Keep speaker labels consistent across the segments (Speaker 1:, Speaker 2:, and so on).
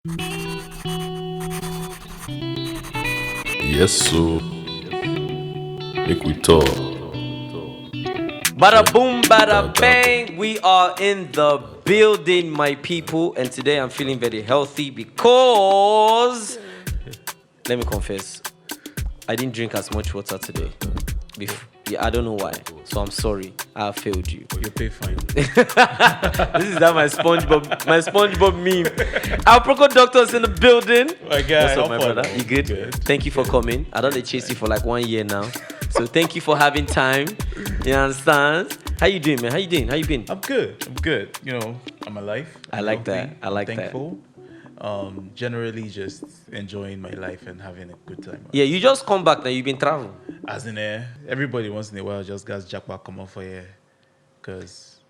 Speaker 1: Yes, so make we talk.
Speaker 2: Bada boom, bada bang. We are in the building, my people. And today I'm feeling very healthy because, let me confess, I didn't drink as much water today. Yeah, I don't know why. So I'm sorry. I failed you.
Speaker 3: You pay fine.
Speaker 2: This is that my SpongeBob meme. Aproko doctors in the building.
Speaker 3: My guy,
Speaker 2: What's up, my
Speaker 3: how far
Speaker 2: brother?
Speaker 3: now?
Speaker 2: You good? Thank you for coming. I don't chase you for like 1 year now. So thank you for having time. You understand? How you doing, man? How you doing? How you been?
Speaker 3: I'm good. You know, I'm alive.
Speaker 2: I like that. I like that.
Speaker 3: thankful. Generally just enjoying my life and having a good time.
Speaker 2: Yeah, you just come back now. You've been traveling.
Speaker 3: As in everybody once in a while just guys jackpot come off for here. Because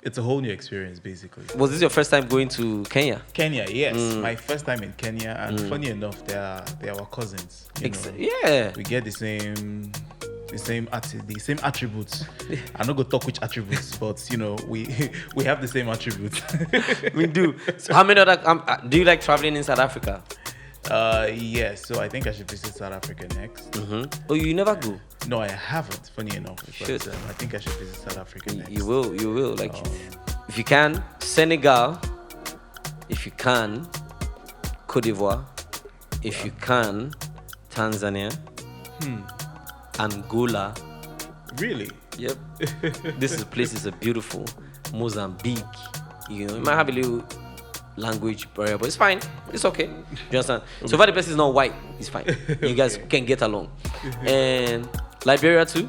Speaker 3: it's a whole new experience basically.
Speaker 2: Was this your first time going to Kenya?
Speaker 3: Kenya, yes. My first time in Kenya, and funny enough, they are our cousins. You know.
Speaker 2: Yeah.
Speaker 3: We get the same attributes. I'm not gonna talk which attributes, but you know, we have the same attributes.
Speaker 2: We do. So how many other do you like traveling in South Africa?
Speaker 3: Yes. So I think I should visit South Africa next.
Speaker 2: Oh, you never go?
Speaker 3: No, I haven't. Funny enough,
Speaker 2: Should.
Speaker 3: but I think I should visit South Africa next.
Speaker 2: You will. Like, if you can, Senegal. If you can, Cote d'Ivoire. If you can, Tanzania. Angola.
Speaker 3: Really?
Speaker 2: Yep. This place is a beautiful Mozambique. You know, it might have a little language barrier, but it's fine. It's okay. You understand? So far the person is not white, it's fine. You guys can get along. And Liberia too.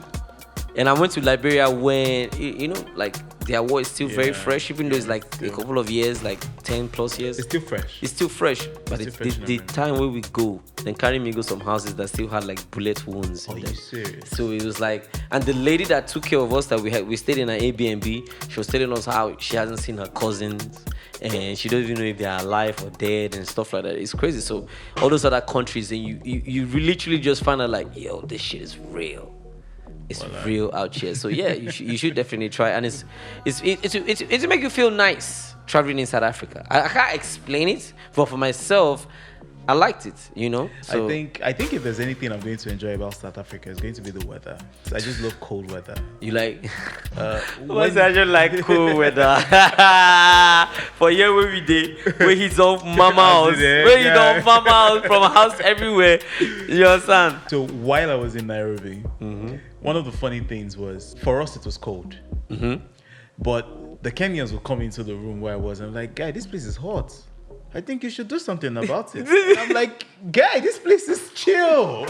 Speaker 2: And I went to Liberia when you know, like their war is still very fresh, even though it's like a couple of years, like 10 plus years.
Speaker 3: It's still fresh.
Speaker 2: It's still fresh. But
Speaker 3: still fresh in
Speaker 2: the
Speaker 3: memory.
Speaker 2: time where we go, then carry me go some houses that still had like bullet wounds.
Speaker 3: Are
Speaker 2: in
Speaker 3: you
Speaker 2: them.
Speaker 3: serious?
Speaker 2: So it was like, and the lady that took care of us that we stayed in an Airbnb, she was telling us how she hasn't seen her cousins and she doesn't even know if they are alive or dead and stuff like that. It's crazy. So all those other countries, and you literally just find out like, yo, this shit is real. It's real out here. So yeah, you should definitely try. And it's to make you feel nice traveling in South Africa. I can't explain it, but for myself, I liked it, you know. So
Speaker 3: I think if there's anything I'm going to enjoy about South Africa, it's going to be the weather. I just love cold weather.
Speaker 2: you like
Speaker 3: When-
Speaker 2: I just like cool weather. For here where we did, where he's off mama house, where you don't mama house from house everywhere. You understand?
Speaker 3: So while I was in Nairobi, one of the funny things was, for us it was cold, but the Kenyans would come into the room where I was and I'm like, guy, this place is hot. I think you should do something about it. And I'm like, guy, this place is chill.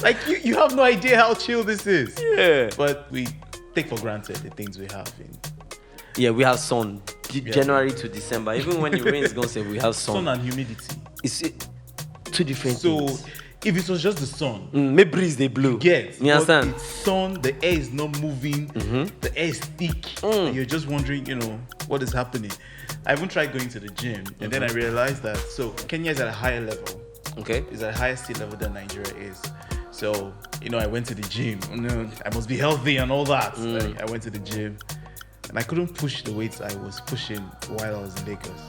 Speaker 3: Like you have no idea how chill this is.
Speaker 2: Yeah.
Speaker 3: But we take for granted the things we have in
Speaker 2: Yeah, we have sun. January to December. Even when it rains, gonna say we have sun.
Speaker 3: sun and humidity.
Speaker 2: It's two different
Speaker 3: So
Speaker 2: things.
Speaker 3: if it was just the sun,
Speaker 2: Maybe breeze they blew.
Speaker 3: yes,
Speaker 2: You understand?
Speaker 3: But it's sun, the air is not moving, the air is thick, and you're just wondering, you know, what is happening. I even tried going to the gym, and then I realized that Kenya is at a higher level.
Speaker 2: Okay.
Speaker 3: It's at a higher sea level than Nigeria is. So, you know, I went to the gym. I must be healthy and all that. I went to the gym, and I couldn't push the weights I was pushing while I was in Lagos.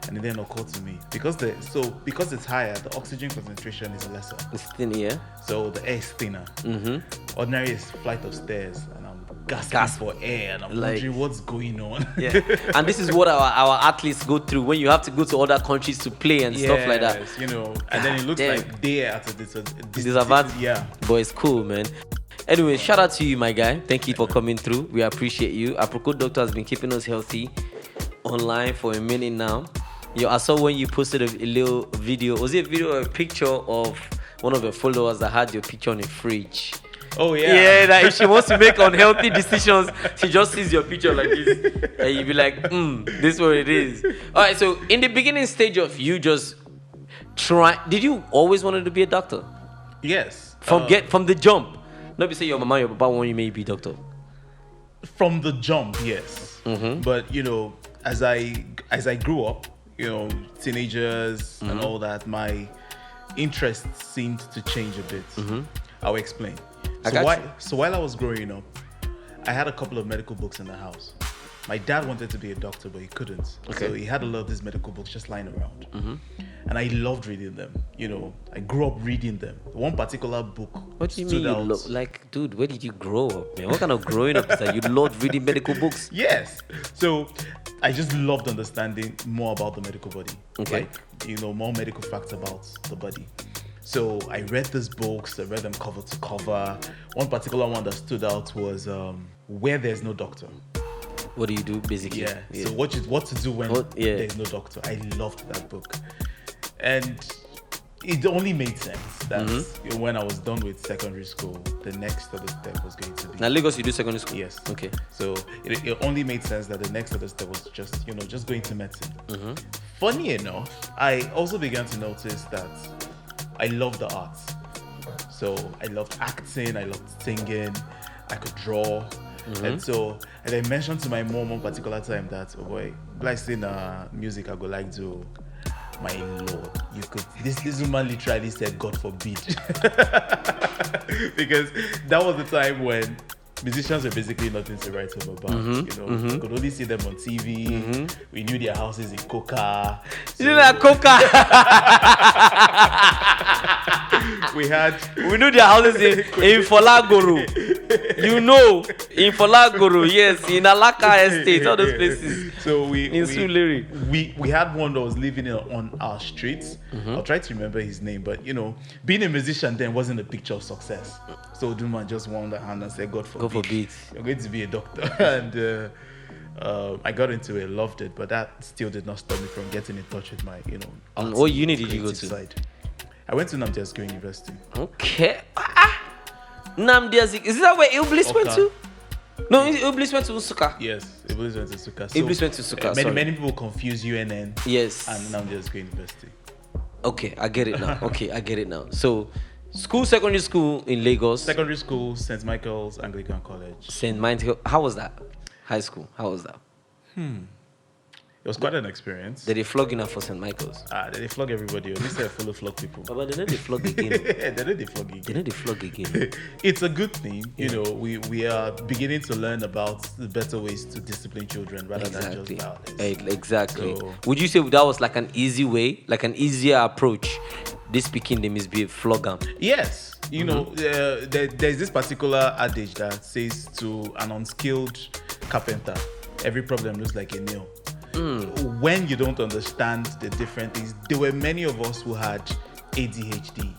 Speaker 3: And it then occurred to me because it's higher, the oxygen concentration is lesser,
Speaker 2: It's thin here.
Speaker 3: so the air is thinner. Ordinary is flight of stairs, and I'm gasping
Speaker 2: Gasp.
Speaker 3: for air, and I'm
Speaker 2: Like-
Speaker 3: wondering what's going on.
Speaker 2: Yeah. And this is what our athletes go through when you have to go to other countries to play and stuff like that.
Speaker 3: Yes, you know, and then it looks
Speaker 2: damn.
Speaker 3: like they're at a
Speaker 2: Disadvantage.
Speaker 3: Yeah.
Speaker 2: But it's cool, man. Anyway, shout out to you, my guy. Thank you for coming through. We appreciate you. Aproko Doctor has been keeping us healthy online for a minute now. Yo, I saw when you posted a little video. Was it a video or a picture of one of your followers that had your picture on a fridge?
Speaker 3: Oh yeah.
Speaker 2: Yeah, that if she wants to make unhealthy decisions, she just sees your picture like this, and you be like, this is what it is. All right. So in the beginning stage of you just did you always wanted to be a doctor
Speaker 3: Yes.
Speaker 2: from the jump? Not be say your mama, your papa want you may be doctor.
Speaker 3: From the jump, yes. But you know, as I grew up, you know, teenagers and all that, my interests seemed to change a bit. I'll explain.
Speaker 2: I got you.
Speaker 3: So while I was growing up, I had a couple of medical books in the house. My dad wanted to be a doctor, but he couldn't.
Speaker 2: Okay.
Speaker 3: So he had a lot of these medical books just lying around. And I loved reading them. You know, I grew up reading them. One particular book
Speaker 2: What do you
Speaker 3: stood
Speaker 2: mean?
Speaker 3: out.
Speaker 2: Like, dude, where did you grow up, man? What kind of growing up is that? You love reading medical books?
Speaker 3: Yes. So I just loved understanding more about the medical body.
Speaker 2: Okay.
Speaker 3: Like, you know, more medical facts about the body. So I read these books, I read them cover to cover. One particular one that stood out was Where There's No Doctor.
Speaker 2: What do you do, basically?
Speaker 3: Yeah. So what to do when
Speaker 2: Yeah.
Speaker 3: there's no doctor. I loved that book. And it only made sense that when I was done with secondary school, the next other step was going to be...
Speaker 2: Now, Lagos, you do secondary school?
Speaker 3: Yes.
Speaker 2: Okay.
Speaker 3: So it only made sense that the next other step was just, you know, just going to medicine. Funny enough, I also began to notice that I love the arts. So I loved acting, I loved singing, I could draw. And I mentioned to my mom one particular time that, oh boy, like saying music I go like to, my lord, you could, this woman literally said, God forbid. Because that was the time when musicians were basically nothing to write home about. You know, we could only see them on TV. We knew their houses in Coca.
Speaker 2: You know that Coca? We knew their houses in Folagoro. You know, in Folagoro, yes, in Alaka Estate, all those places.
Speaker 3: So we had one that was living on our streets. I'll try to remember his name, but you know, being a musician then wasn't a picture of success. So Duma just won the hand and said, God forbid, you're going to be a doctor. And I got into it, loved it, but that still did not stop me from getting in touch with my, you know,
Speaker 2: And what uni did you go to?
Speaker 3: Side. I went to Namdi University.
Speaker 2: Okay. Namdi Azikiwe. Is that where Iblis went to? No, Iblis went to Nsukka.
Speaker 3: Yes, Iblis went to Nsukka.
Speaker 2: Iblis went to Nsukka.
Speaker 3: Many people confuse UNN
Speaker 2: yes.
Speaker 3: and Namdi Azikiwe University.
Speaker 2: Okay, I get it now. So, secondary school in Lagos.
Speaker 3: Secondary school, St. Michael's Anglican College.
Speaker 2: St. Michael. How was that? High school. How was that?
Speaker 3: It was quite an experience.
Speaker 2: Did they flog you for St. Michael's?
Speaker 3: They flog everybody. They say follow flog people.
Speaker 2: But they know they flog again.
Speaker 3: They know they flog again.
Speaker 2: They know they flog again.
Speaker 3: It's a good thing. You know, we are beginning to learn about the better ways to discipline children rather than just violence.
Speaker 2: Exactly.
Speaker 3: So,
Speaker 2: would you say that was like an easy way, like an easier approach? This speaking them is be flog them.
Speaker 3: Yes. You know, there's this particular adage that says to an unskilled carpenter, every problem looks like a nail. When you don't understand the different things, there were many of us who had ADHD.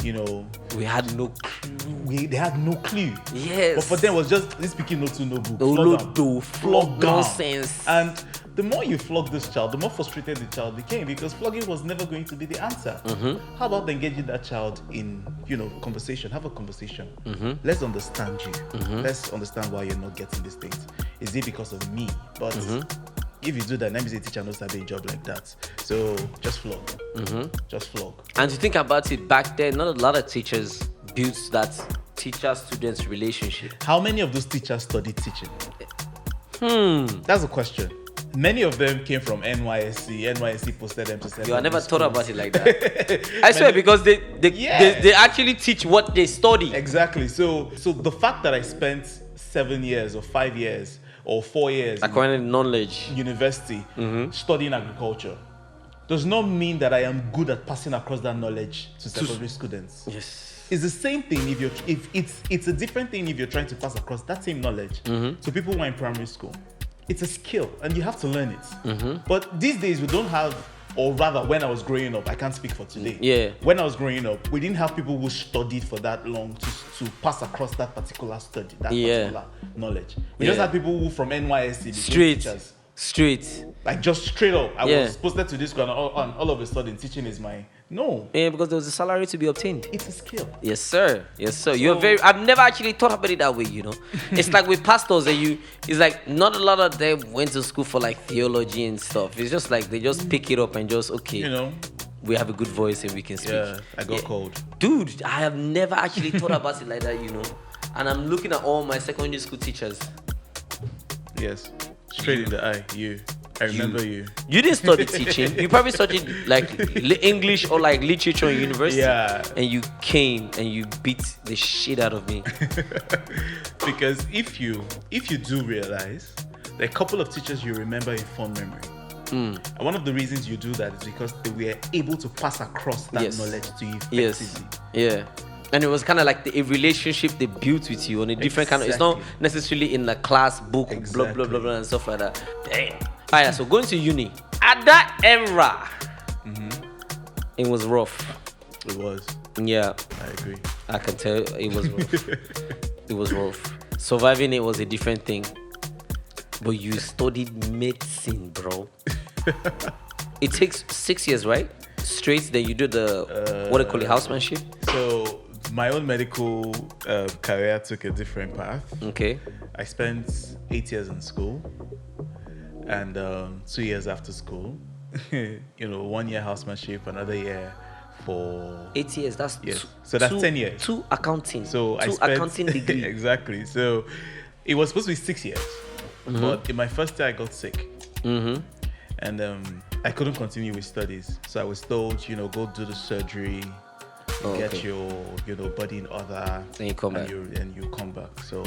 Speaker 3: You know,
Speaker 2: we had no clue.
Speaker 3: They had no clue.
Speaker 2: Yes.
Speaker 3: But for them, it was just this speaking no to no book.
Speaker 2: Flog nonsense.
Speaker 3: And the more you flog this child, the more frustrated the child became because flogging was never going to be the answer. How about engaging that child in, you know, conversation? Have a conversation. Let's understand you. Let's understand why you're not getting these things. Is it because of me? But if you do that, let me say a teacher knows how to do a job like that. So just flog. Just flog.
Speaker 2: And to think about it, back then, not a lot of teachers built that teacher-student relationship.
Speaker 3: How many of those teachers studied teaching? That's a question. Many of them came from NYSC. NYSC posted them to
Speaker 2: You I never thought about it like that. I swear, because they actually teach what they study.
Speaker 3: Exactly. So the fact that I spent 7 years or 5 years or 4 years
Speaker 2: acquiring knowledge
Speaker 3: university studying agriculture does not mean that I am good at passing across that knowledge to secondary students.
Speaker 2: Yes.
Speaker 3: It's the same thing if it's a different thing if you're trying to pass across that same knowledge to people who are in primary school. It's a skill and you have to learn it. But these days we don't have, or rather when I was growing up, I can't speak for today.
Speaker 2: Yeah.
Speaker 3: When I was growing up, we didn't have people who studied for that long to pass across that particular study, that particular knowledge. We just had people who from NYSC became teachers.
Speaker 2: Straight.
Speaker 3: Like just straight up. I was posted to this school and all of a sudden teaching is my
Speaker 2: Yeah, because there was a salary to be obtained.
Speaker 3: It's a skill.
Speaker 2: Yes, sir. Yes, sir. I've never actually thought about it that way, you know. It's like with pastors it's like not a lot of them went to school for like theology and stuff. It's just like they just pick it up and just you know, we have a good voice and we can speak.
Speaker 3: Yeah, I got cold.
Speaker 2: Dude, I have never actually thought about it like that, you know. And I'm looking at all my secondary school teachers.
Speaker 3: Yes. Straight in the eye, I remember you.
Speaker 2: You didn't study teaching. You probably studied like English or like literature in university.
Speaker 3: Yeah.
Speaker 2: And you came and you beat the shit out of me.
Speaker 3: Because if you do realize there are a couple of teachers you remember in fond memory. And one of the reasons you do that is because they were able to pass across that knowledge to you effectively.
Speaker 2: Yes. Yeah. And it was kind of like a relationship they built with you on a different kind of. It's not necessarily in the class book, blah blah blah blah and stuff like that. Damn. Alright, so going to uni at that era, it was rough.
Speaker 3: It was.
Speaker 2: Yeah,
Speaker 3: I agree.
Speaker 2: I can tell it was rough. It was rough. Surviving it was a different thing. But you studied medicine, bro. It takes 6 years, right? Straight. Then you do the what do you call it, housemanship.
Speaker 3: So my own medical career took a different path.
Speaker 2: Okay.
Speaker 3: I spent 8 years in school and 2 years after school. 1 year housemanship, another year for
Speaker 2: 8 years. That's
Speaker 3: so that's 10 years.
Speaker 2: Two accounting.
Speaker 3: So
Speaker 2: two
Speaker 3: I spent,
Speaker 2: accounting degree.
Speaker 3: Exactly. So it was supposed to be 6 years, but in my first year I got sick, and I couldn't continue with studies. So I was told, go do the surgery, get your body in order,
Speaker 2: then you come back.
Speaker 3: And you come back. So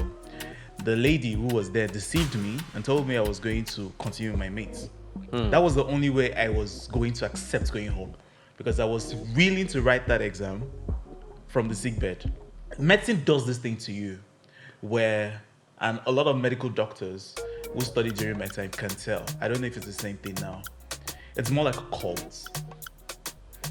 Speaker 3: the lady who was there deceived me and told me I was going to continue with my mates. That was the only way I was going to accept going home, because I was willing to write that exam from the sick bed. Medicine does this thing to you where, and a lot of medical doctors who studied during my time can tell. I don't know if it's the same thing now. It's more like a cult.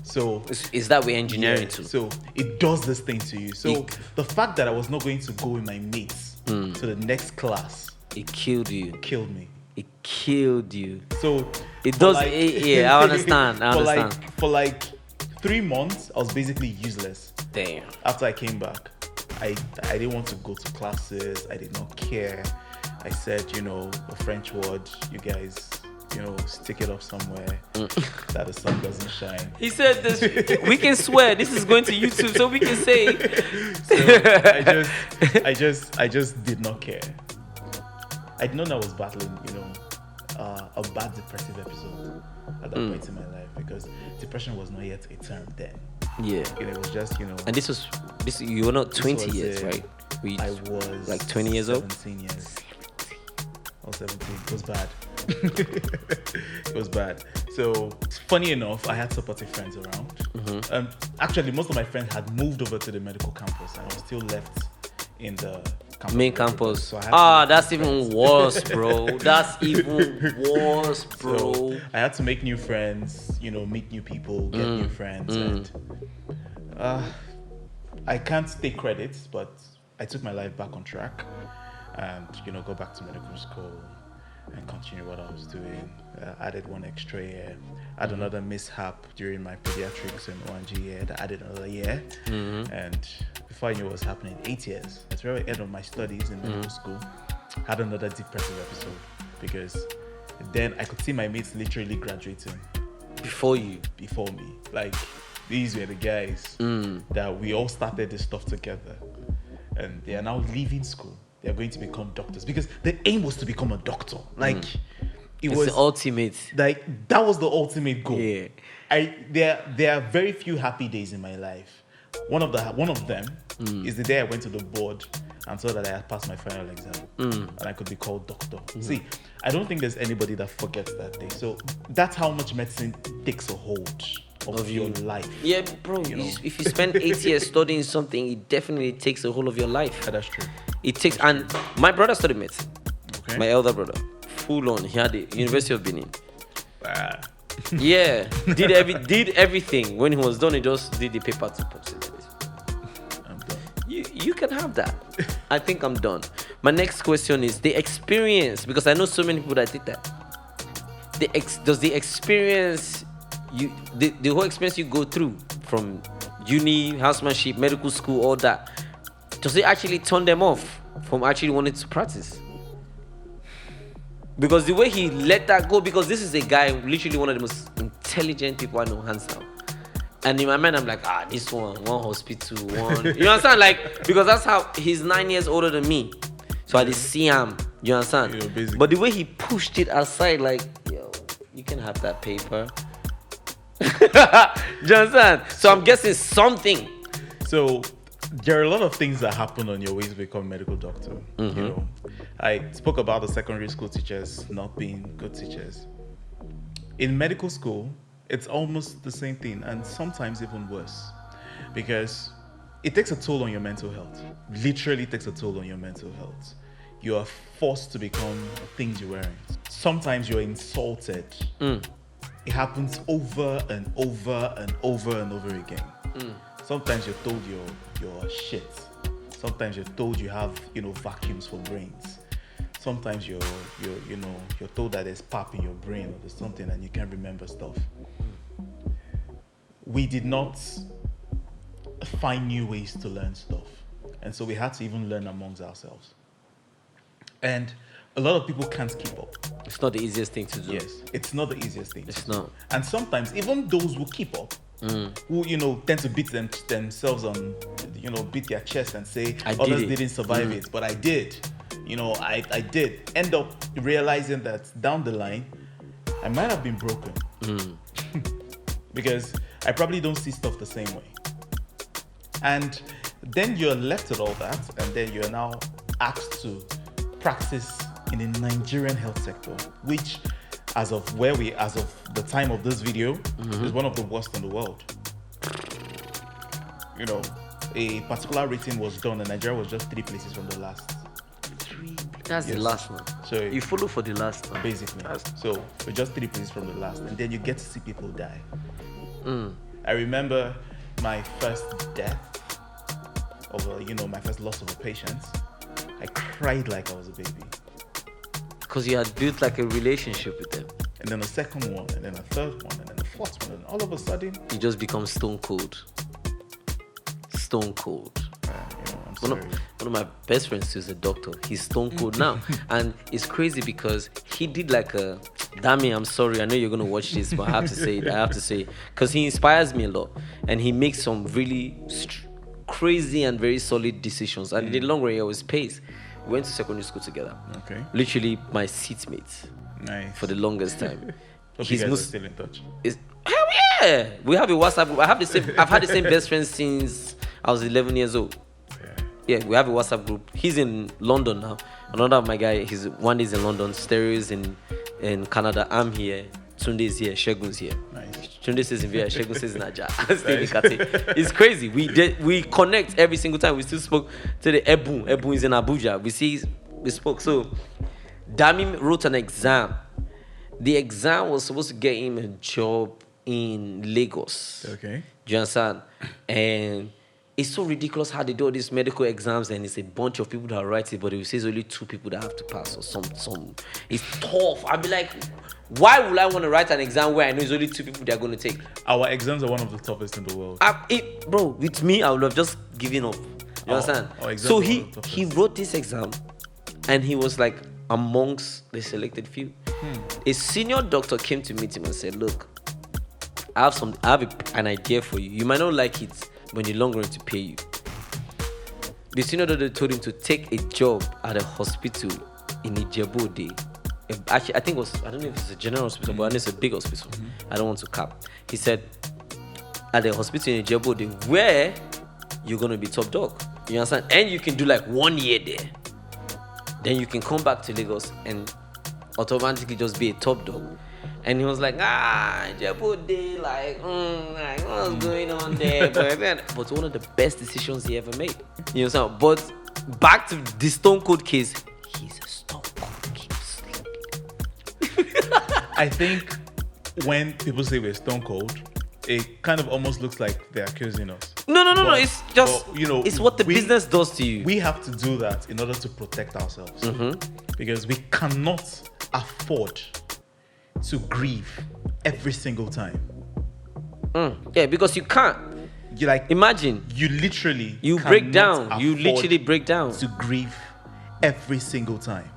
Speaker 3: So
Speaker 2: is that way engineering too?
Speaker 3: So it does this thing to you. So the fact that I was not going to go with my mates to the next class,
Speaker 2: it killed you.
Speaker 3: Killed me.
Speaker 2: It killed you.
Speaker 3: So
Speaker 2: it does. Yeah, I understand. I understand.
Speaker 3: For like 3 months, I was basically useless.
Speaker 2: Damn.
Speaker 3: After I came back, I didn't want to go to classes. I did not care. I said, a French word, you guys, stick it up somewhere that the sun doesn't shine.
Speaker 2: He said this. We can swear. This is going to YouTube, so we can say.
Speaker 3: So I just did not care. I did not know I was battling, a bad depressive episode at that point in my life, because depression was not yet a term then.
Speaker 2: Yeah.
Speaker 3: It was just,
Speaker 2: And this you were not 20 years, right?
Speaker 3: I was
Speaker 2: like 20 years old.
Speaker 3: 17 years. I was 17. It was bad. It was bad. So funny enough, I had supportive friends around. Actually, most of my friends had moved over to the medical campus, and I was still left in the
Speaker 2: main campus.
Speaker 3: So
Speaker 2: that's even worse, bro. That's even worse, bro.
Speaker 3: So I had to make new friends, meet new people, get new friends, and I can't take credit, but I took my life back on track, and go back to medical school and continue what I was doing. Added one extra year. Had another mishap during my pediatrics in 1G year that added another year. And before I knew what was happening, 8 years. At the very end of my studies in medical school, had another depressive episode, because then I could see my mates literally graduating.
Speaker 2: Before you?
Speaker 3: Before me. Like, these were the guys that we all started this stuff together. And they are now leaving school. They're going to become doctors, because the aim was to become a doctor. Like, it's was
Speaker 2: the ultimate.
Speaker 3: Like, that was the ultimate goal.
Speaker 2: Yeah.
Speaker 3: There are very few happy days in my life. One of them is the day I went to the board and saw that I had passed my final exam and I could be called doctor. See, I don't think there's anybody that forgets that day. So that's how much medicine takes a hold of your life.
Speaker 2: Yeah, bro. If you spend 8 years studying something, it definitely takes a hold of your life.
Speaker 3: That's true.
Speaker 2: It takes, and my brother studied medicine.
Speaker 3: Okay.
Speaker 2: My elder brother, full on. He had the University of Benin. Yeah, did everything. When he was done, he just did the paper to post it.
Speaker 3: I'm done.
Speaker 2: You can have that. I think I'm done. My next question is the experience, because I know so many people that did that. Does the experience the whole experience you go through from uni, housemanship, medical school, all that, does it actually turn them off from actually wanting to practice? Because the way he let that go, because this is a guy, literally one of the most intelligent people I know, hands down. And in my mind, I'm like, this one hospital, one. You understand? Like, because that's how he's 9 years older than me. So I just see him. You understand? But the way he pushed it aside, like, yo, you can have that paper. Do you understand? So I'm guessing something.
Speaker 3: So there are a lot of things that happen on your way to become a medical doctor. You know, I spoke about the secondary school teachers not being good teachers. In medical school, it's almost the same thing, and sometimes even worse, because it takes a toll on your mental health. Literally takes a toll on your mental health. You are forced to become things you weren't. Sometimes you're insulted. It happens over and over and over and over again. Sometimes you're told you're shit. Sometimes you're told you have, vacuums for brains. Sometimes you're told that there's pap in your brain or there's something and you can't remember stuff. We did not find new ways to learn stuff. And so we had to even learn amongst ourselves. And a lot of people can't keep up.
Speaker 2: It's not the easiest thing to do.
Speaker 3: Yes, it's not the easiest thing.
Speaker 2: It's not.
Speaker 3: And sometimes even those who keep up, who tend to beat themselves on, beat their chest and say others didn't survive it, but I did. I did end up realizing that down the line, I might have been broken because I probably don't see stuff the same way. And then you're left with all that, and then you're now asked to practice in the Nigerian health sector, which as of the time of this video is one of the worst in the world. A particular rating was done and Nigeria was just 3 places from the last.
Speaker 2: That's the last one.
Speaker 3: So
Speaker 2: you follow for the last one.
Speaker 3: Basically. So we're just 3 places from the last, and then you get to see people die. I remember my first death of my first loss of a patient. I cried like I was a baby.
Speaker 2: Because you had built like a relationship with them.
Speaker 3: And then a second one, and then a third one, and then a fourth one, and all of a sudden
Speaker 2: you just become stone cold. Stone cold.
Speaker 3: I'm sorry.
Speaker 2: One of my best friends is a doctor. He's stone cold now. And it's crazy because he did like a... Dami, I'm sorry. I know you're going to watch this, but I have to say it. Because he inspires me a lot. And he makes some really crazy and very solid decisions. And in the long run, he always pays. We went to secondary school together. Okay. Literally my seatmates.
Speaker 3: Nice.
Speaker 2: For the longest time.
Speaker 3: Hope you guys are still in touch.
Speaker 2: Hell yeah! We have a WhatsApp group. I've had the same best friend since I was 11 years old. Yeah, we have a WhatsApp group. He's in London now. Another of my guy, one is in London. Stereo is in Canada. I'm here. Tunde is here. Shegun's here.
Speaker 3: Nice.
Speaker 2: Tunde says in Via. Shegun says in Aja. It's crazy. We connect every single time. We still spoke to the Ebu. Ebu is in Abuja. We spoke. So, Dami wrote an exam. The exam was supposed to get him a job in Lagos.
Speaker 3: Okay.
Speaker 2: Do you understand? And it's so ridiculous how they do all these medical exams and it's a bunch of people that write it, but it says only 2 people that have to pass or some. It's tough. I'll be like, why would I want to write an exam where I know it's only 2 people that are going to take?
Speaker 3: Our exams are one of the toughest in the world.
Speaker 2: Bro, with me, I would have just given up. You understand? So he wrote this exam and he was like amongst the selected few. A senior doctor came to meet him and said, look, I have an idea for you. You might not like it, but in the long run to pay you. The senior doctor told him to take a job at a hospital in Ijebu-Ode. Actually, I don't know if it's a general hospital, but it's a big hospital. I don't want to cap. He said, at the hospital in Ijebu-Ode, where you're going to be top dog. You understand? And you can do like 1 year there. Then you can come back to Lagos and automatically just be a top dog. And he was like, Ijebu-Ode, what's going on there? But one of the best decisions he ever made. You know, but back to the Stone Cold case, he's a Stone Cold keeps sleeping.
Speaker 3: I think when people say we're Stone Cold, it kind of almost looks like they're accusing us.
Speaker 2: No. It's just, it's what the business does to you.
Speaker 3: We have to do that in order to protect ourselves. Because we cannot afford to grieve every single time.
Speaker 2: Yeah, because you can't.
Speaker 3: You
Speaker 2: imagine
Speaker 3: you literally
Speaker 2: break down. You literally break down
Speaker 3: to grieve every single time.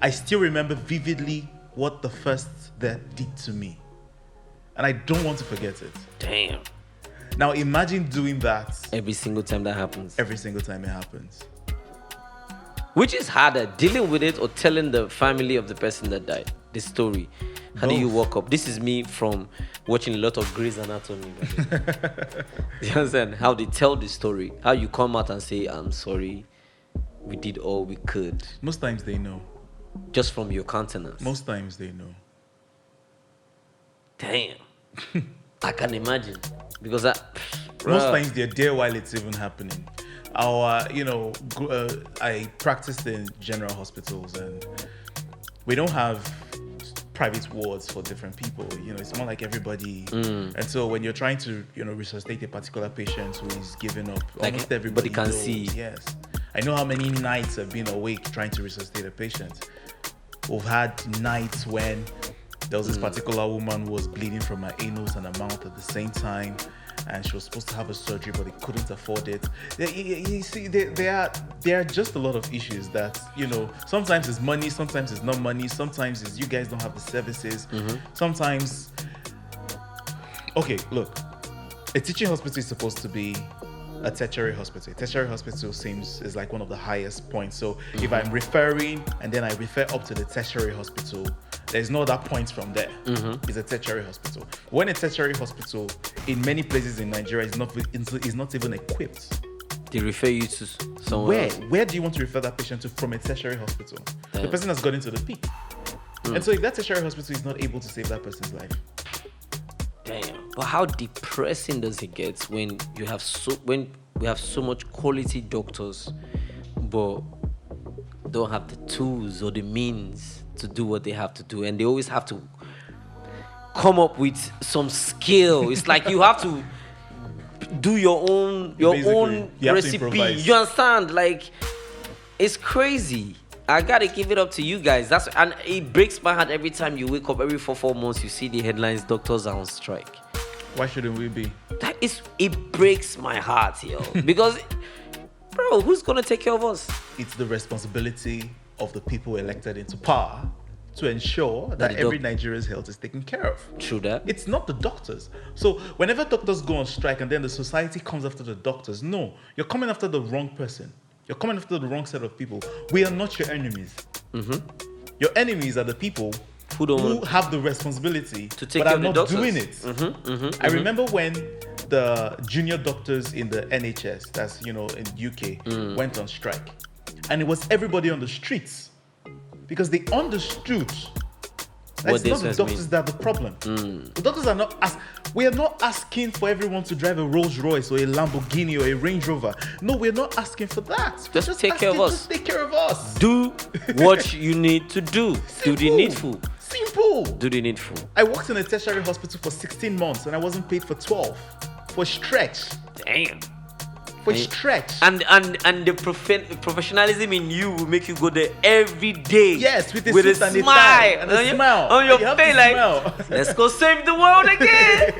Speaker 3: I still remember vividly what the first that did to me, and I don't want to forget it.
Speaker 2: Damn.
Speaker 3: Now imagine doing that
Speaker 2: every single time that happens.
Speaker 3: Every single time it happens.
Speaker 2: Which is harder, dealing with it or telling the family of the person that died the story? How do you
Speaker 3: Both.
Speaker 2: walk up? This is me from watching a lot of Grey's Anatomy. You understand? How they tell the story. How you come out and say, I'm sorry, we did all we could.
Speaker 3: Most times they know.
Speaker 2: Just from your countenance.
Speaker 3: Most times they know.
Speaker 2: Damn. I can imagine. Because
Speaker 3: Most times they're there while it's even happening. I practiced in general hospitals, and we don't have private wards for different people. It's more like everybody. And so when you're trying to, resuscitate a particular patient who is giving up,
Speaker 2: Like
Speaker 3: almost everybody
Speaker 2: can
Speaker 3: knows.
Speaker 2: see.
Speaker 3: Yes. I know how many nights I've been awake trying to resuscitate a patient. We've had nights when there was this particular woman who was bleeding from her anus and her mouth at the same time, and she was supposed to have a surgery, but they couldn't afford it. You see, there are just a lot of issues that, sometimes it's money, sometimes it's not money, sometimes it's you guys don't have the services, sometimes... Okay, look, a teaching hospital is supposed to be a tertiary hospital. A tertiary hospital is like one of the highest points. So if I'm referring and then I refer up to the tertiary hospital, there's no other points from there. It's a tertiary hospital. When a tertiary hospital in many places in Nigeria is not even equipped.
Speaker 2: they refer you to somewhere else.
Speaker 3: Where do you want to refer that patient to from a tertiary hospital? The person has got into the peak. And so if that tertiary hospital is not able to save that person's life.
Speaker 2: Damn. But how depressing does it get when we have so much quality doctors, but don't have the tools or the means to do what they have to do, and they always have to come up with some skill. It's like you have to do your own
Speaker 3: You have to
Speaker 2: recipe.
Speaker 3: improvise.
Speaker 2: You understand? Like, it's crazy. I gotta give it up to you guys. And it breaks my heart every time you wake up. Every 4 months, you see the headlines: doctors are on strike.
Speaker 3: Why shouldn't we be?
Speaker 2: It breaks my heart, yo. Because, bro, who's gonna take care of us?
Speaker 3: It's the responsibility of the people elected into power to ensure that every Nigerian's health is taken care of.
Speaker 2: True that.
Speaker 3: It's not the doctors. So whenever doctors go on strike and then the society comes after the doctors, no, you're coming after the wrong person. You're coming after the wrong set of people. We are not your enemies. Your enemies are the people who have the responsibility
Speaker 2: to take
Speaker 3: but
Speaker 2: care
Speaker 3: are
Speaker 2: of the
Speaker 3: not
Speaker 2: doctors.
Speaker 3: doing it. I remember when the junior doctors in the NHS, that's in UK, went on strike, and it was everybody on the streets because they understood that it's not the doctors that are the problem. The doctors are not we are not asking for everyone to drive a Rolls Royce or a Lamborghini or a Range Rover. No, we're not asking for that.
Speaker 2: Just take care of us.
Speaker 3: Just take care of us.
Speaker 2: Do what you need to do. Do the needful.
Speaker 3: Simple.
Speaker 2: Do the needful.
Speaker 3: I worked in a tertiary hospital for 16 months and I wasn't paid for 12. For a stretch.
Speaker 2: Damn.
Speaker 3: For a stretch.
Speaker 2: And the professionalism in you will make you go there every day.
Speaker 3: Yes, with a
Speaker 2: smile.
Speaker 3: And a smile.
Speaker 2: On your
Speaker 3: You have
Speaker 2: face,
Speaker 3: to
Speaker 2: like,
Speaker 3: smile.
Speaker 2: let's go save the world again.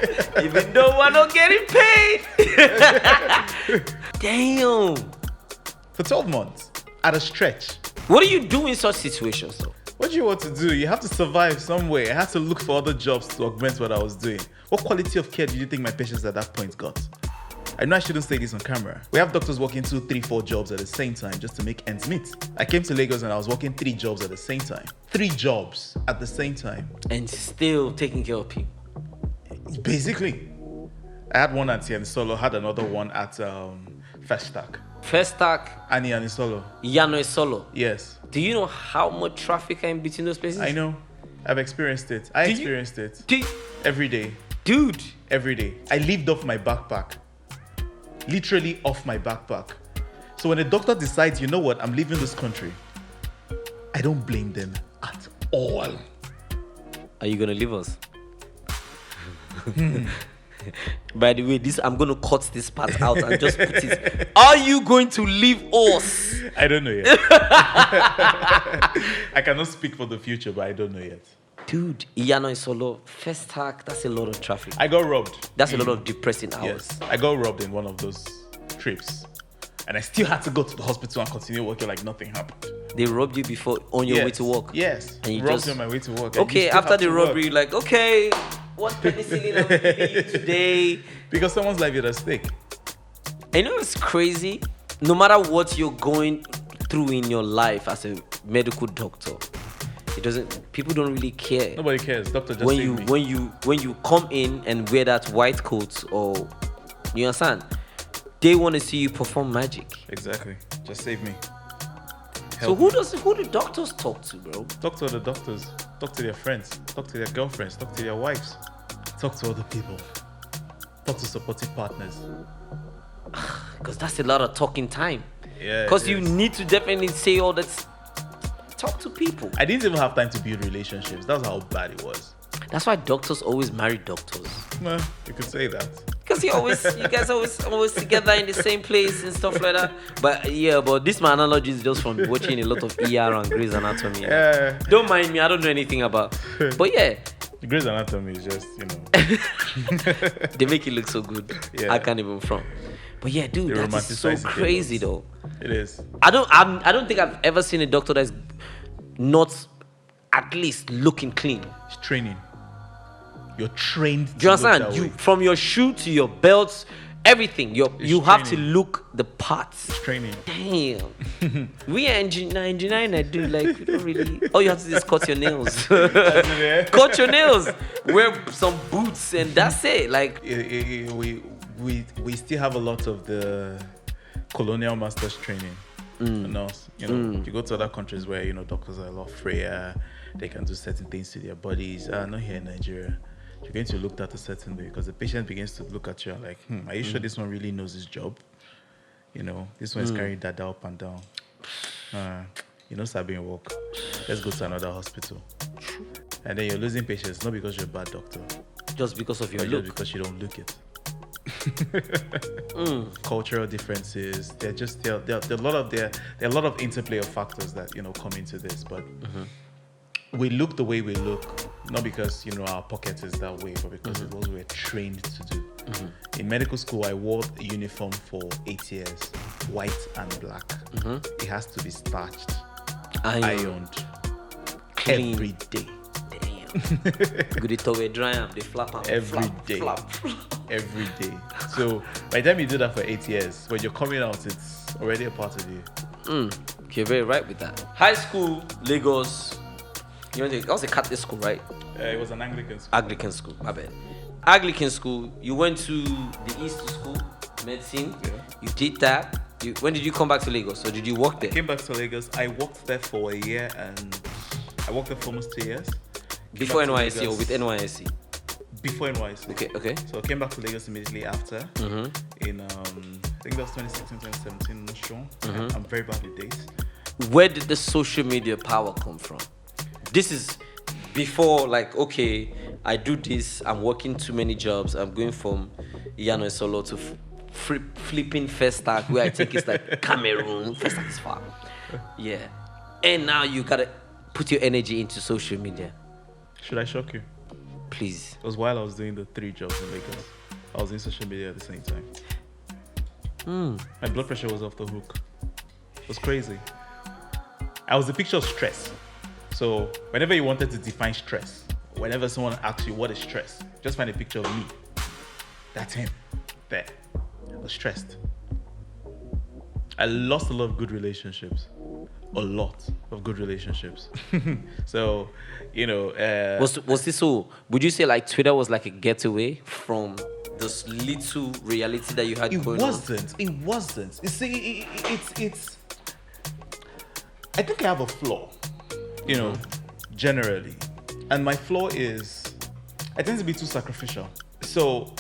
Speaker 2: Even though we're not getting paid. Damn.
Speaker 3: For 12 months. At a stretch.
Speaker 2: What do you do in such situations, though?
Speaker 3: What do you want to do? You have to survive somewhere. I had to look for other jobs to augment what I was doing. What quality of care do you think my patients at that point got? I know I shouldn't say this on camera. We have doctors working 2, 3, 4 jobs at the same time just to make ends meet. I came to Lagos and I was working 3 jobs at the same time. 3 jobs at the same time.
Speaker 2: And still taking care of people.
Speaker 3: Basically. I had one at Yanisolo, had another one at Festac.
Speaker 2: Festac.
Speaker 3: And Yanisolo.
Speaker 2: Yanisolo.
Speaker 3: Yes.
Speaker 2: Do you know how much traffic are in between those places?
Speaker 3: I know. I've experienced it. I experienced it. Every day.
Speaker 2: Dude.
Speaker 3: Every day. I lived off my backpack. Literally off my backpack. So when a doctor decides, you know what, I'm leaving this country, I don't blame them at all.
Speaker 2: Are you gonna leave us? By the way, I'm gonna cut this part out and just put it. Are you going to leave us?
Speaker 3: I don't know yet. I cannot speak for the future, but I don't know yet.
Speaker 2: Dude, Iyano is solo. First tag, that's a lot of traffic.
Speaker 3: I got robbed.
Speaker 2: That's a lot of depressing hours.
Speaker 3: Yes, I got robbed in one of those trips. And I still had to go to the hospital and continue working like nothing happened.
Speaker 2: They robbed you before on your way to work?
Speaker 3: Yes,
Speaker 2: And you
Speaker 3: robbed me on my way to work.
Speaker 2: Okay, after the robbery, you're like, okay, what penicillin am I giving you today?
Speaker 3: Because someone's life is at stake.
Speaker 2: I know it's crazy. No matter what you're going through in your life as a medical doctor, It doesn't. People don't really care.
Speaker 3: Nobody cares. Doctor, just
Speaker 2: when
Speaker 3: save
Speaker 2: you
Speaker 3: me.
Speaker 2: when you come in and wear that white coat, or you understand, they want to see you perform magic.
Speaker 3: Exactly. Just save me.
Speaker 2: So
Speaker 3: Help
Speaker 2: who do doctors talk to, bro?
Speaker 3: Talk to other doctors. Talk to their friends. Talk to their girlfriends. Talk to their wives. Talk to other people. Talk to supportive partners.
Speaker 2: Because that's a lot of talking time.
Speaker 3: Yeah.
Speaker 2: Because
Speaker 3: it
Speaker 2: you
Speaker 3: is.
Speaker 2: need to definitely say all that. Talk to people.
Speaker 3: I didn't even have time to build relationships. That's how bad it was.
Speaker 2: That's why doctors always marry doctors.
Speaker 3: Well, you could say that.
Speaker 2: Because you guys always together in the same place and stuff like that. But yeah, but this my analogy is just from watching a lot of ER and Grey's Anatomy.
Speaker 3: Yeah.
Speaker 2: Don't mind me, I don't know anything about. But yeah,
Speaker 3: Grey's Anatomy is just, you know.
Speaker 2: they make it look so good.
Speaker 3: Yeah.
Speaker 2: I can't even front. But yeah, dude,
Speaker 3: They
Speaker 2: that is so
Speaker 3: romanticize it a
Speaker 2: crazy
Speaker 3: lot.
Speaker 2: though.
Speaker 3: It is.
Speaker 2: I don't think I've ever seen a doctor that's not at least looking clean.
Speaker 3: It's training. You're trained to
Speaker 2: Do you
Speaker 3: look
Speaker 2: understand?
Speaker 3: that
Speaker 2: You
Speaker 3: way.
Speaker 2: from your shoe to your belts, everything. You have to
Speaker 3: training.
Speaker 2: look the parts.
Speaker 3: It's training.
Speaker 2: Damn. We are engineering, I do like we don't really. All you have to do is cut your nails.
Speaker 3: Yeah.
Speaker 2: Cut your nails. Wear some boots and that's it. Like
Speaker 3: We still have a lot of the colonial masters training on us. You know, you go to other countries where, you know, doctors are a lot freer. They can do certain things to their bodies. Not here in Nigeria. You're going to look at a certain way because the patient begins to look at you and like, are you sure this one really knows his job? You know, this one is carrying dada up and down. You know, Sabine walk. Let's go to another hospital. And then you're losing patients, not because you're a bad doctor,
Speaker 2: just because of your
Speaker 3: but
Speaker 2: look.
Speaker 3: just because you don't look it. Cultural differences. There are a lot of interplay of factors that, you know, come into this, but we look the way we look, not because, you know, our pocket is that way, but because it's what we're trained to do. In medical school, I wore a uniform for 8 years, white and black. It has to be starched, ironed,
Speaker 2: Clean.
Speaker 3: every day.
Speaker 2: Damn. Good to we dry up, they flap up.
Speaker 3: Every day. Every day. So by the time you do that for 8 years, when you're coming out, it's already a part of you.
Speaker 2: You're very right with that. High school, Lagos. That was a Catholic school, right?
Speaker 3: It was an Anglican school.
Speaker 2: Anglican school, my bad. Anglican school. You went to the East School, medicine.
Speaker 3: Yeah.
Speaker 2: You did that. When did you come back to Lagos? Or did you work there?
Speaker 3: Came back to Lagos. I worked there for a year and I worked there for almost 2 years.
Speaker 2: Before
Speaker 3: Came back to
Speaker 2: NYSC or
Speaker 3: Lagos.
Speaker 2: with NYSC?
Speaker 3: Before NYSC.
Speaker 2: Okay.
Speaker 3: So I came back to Lagos immediately after. In I think that was 2016, 2017. I'm not sure. I'm very bad with dates.
Speaker 2: Where did the social media power come from? This is before, like, okay, I do this, I'm working too many jobs, I'm going from Yano Solo to flipping Festac, where I think it's like Cameroon. Festac is far. Yeah. And now you gotta put your energy into social media.
Speaker 3: Should I shock you?
Speaker 2: Please.
Speaker 3: It was while I was doing the 3 jobs in Lagos. I was in social media at the same time. My blood pressure was off the hook. It was crazy. I was a picture of stress. So whenever you wanted to define stress, whenever someone asks you what is stress, just find a picture of me. That's him. There. I was stressed. I lost a lot of good relationships. A lot of good relationships. So, you know,
Speaker 2: Was this so? Would you say like Twitter was like a getaway from this little reality that you had
Speaker 3: It
Speaker 2: going on?
Speaker 3: wasn't. You see, it's. I think I have a flaw, you know, generally, and my flaw is I tend to be too sacrificial. So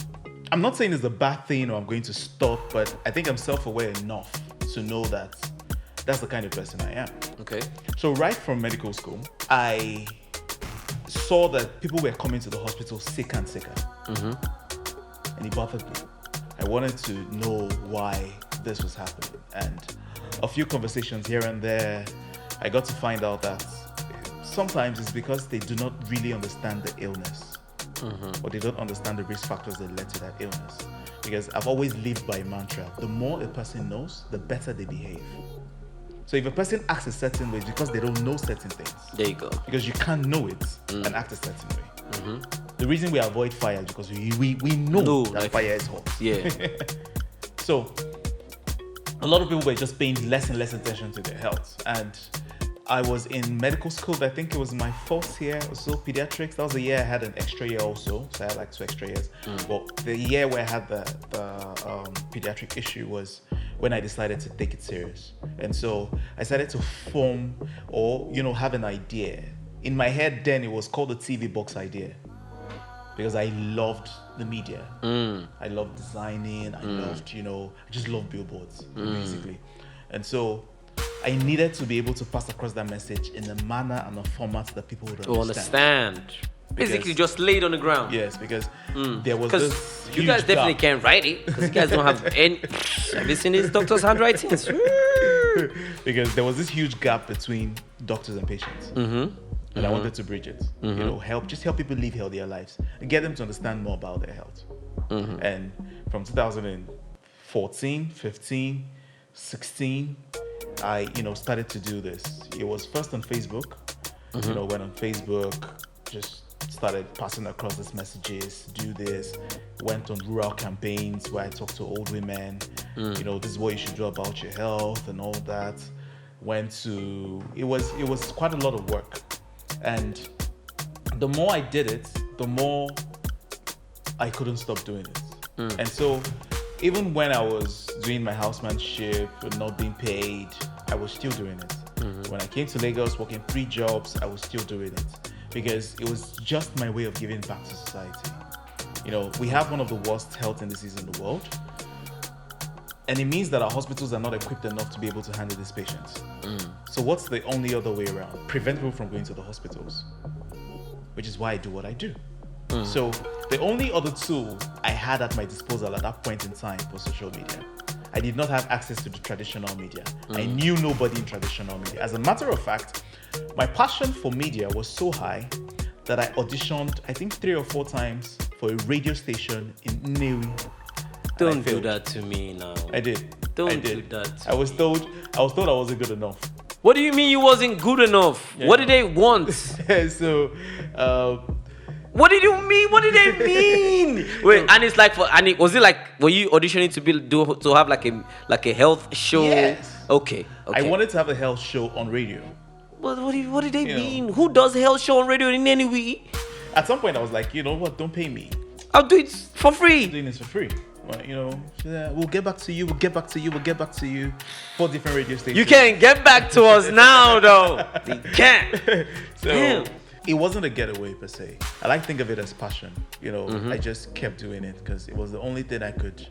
Speaker 3: I'm not saying it's a bad thing or I'm going to stop, but I think I'm self-aware enough to know that that's the kind of person I am.
Speaker 2: Okay.
Speaker 3: So right from medical school, I saw that people were coming to the hospital sick and sicker. And it bothered me. I wanted to know why this was happening. And a few conversations here and there, I got to find out that sometimes it's because they do not really understand the illness. Or they don't understand the risk factors that led to that illness. Because I've always lived by a mantra, the more a person knows, the better they behave. So if a person acts a certain way, it's because they don't know certain things.
Speaker 2: There you go.
Speaker 3: Because you can't know it and act a certain way. The reason we avoid fire is because we know
Speaker 2: No,
Speaker 3: that
Speaker 2: like-
Speaker 3: fire is hot.
Speaker 2: Yeah.
Speaker 3: So a lot of people were just paying less and less attention to their health. And I was in medical school. I think it was my fourth year or so, pediatrics. That was the year I had an extra year also. So I had like 2 extra years. But the year where I had the pediatric issue was when I decided to take it serious. And so I decided to form or, have an idea. In my head then, it was called the TV box idea. Because I loved the media. I loved designing. I loved, I just loved billboards, basically. And so I needed to be able to pass across that message in a manner and a format that people would understand.
Speaker 2: Basically, just lay it on the ground.
Speaker 3: Yes, because there was this
Speaker 2: you guys definitely can't write it because you guys don't have any. Have you seen these doctors' handwritings?
Speaker 3: Because there was this huge gap between doctors and patients. And I wanted to bridge it. Help people live healthier lives and get them to understand more about their health. And from 2014, 15, 16, I started to do this. It was first on Facebook. Went on Facebook, just started passing across these messages, do this. Went on rural campaigns where I talked to old women. This is what you should do about your health and all that. It was quite a lot of work. And the more I did it, the more I couldn't stop doing it. And so even when I was doing my housemanship and not being paid, I was still doing it. When I came to Lagos working 3 jobs, I was still doing it because it was just my way of giving back to society. We have one of the worst health indices in the world. And it means that our hospitals are not equipped enough to be able to handle these patients. So what's the only other way around? Prevent people from going to the hospitals, which is why I do what I do. So the only other tool I had at my disposal at that point in time was social media. I did not have access to the traditional media. I knew nobody in traditional media. As a matter of fact, my passion for media was so high that I auditioned, I think 3 or 4 times for a radio station in Nnewi.
Speaker 2: Don't do that to me now.
Speaker 3: I did.
Speaker 2: Don't do that to
Speaker 3: I was told I wasn't good enough.
Speaker 2: What do you mean you wasn't good enough?
Speaker 3: Yeah.
Speaker 2: What did they want?
Speaker 3: So,
Speaker 2: what did you mean? What did they mean? Wait, and it's like was it like were you auditioning to have like a health show?
Speaker 3: Yes.
Speaker 2: Okay.
Speaker 3: I wanted to have a health show on radio.
Speaker 2: What did they mean? Who does health show on radio in any way?
Speaker 3: At some point, I was like, you know what? Don't pay me.
Speaker 2: I'll do it for free.
Speaker 3: I'm doing this for free. But, we'll get back to you. We'll get back to you. We'll get back to you. 4 different radio stations.
Speaker 2: You can't get back to us now, though. You can't.
Speaker 3: So
Speaker 2: Damn.
Speaker 3: It wasn't a getaway per se. I like to think of it as passion. I just kept doing it because it was the only thing I could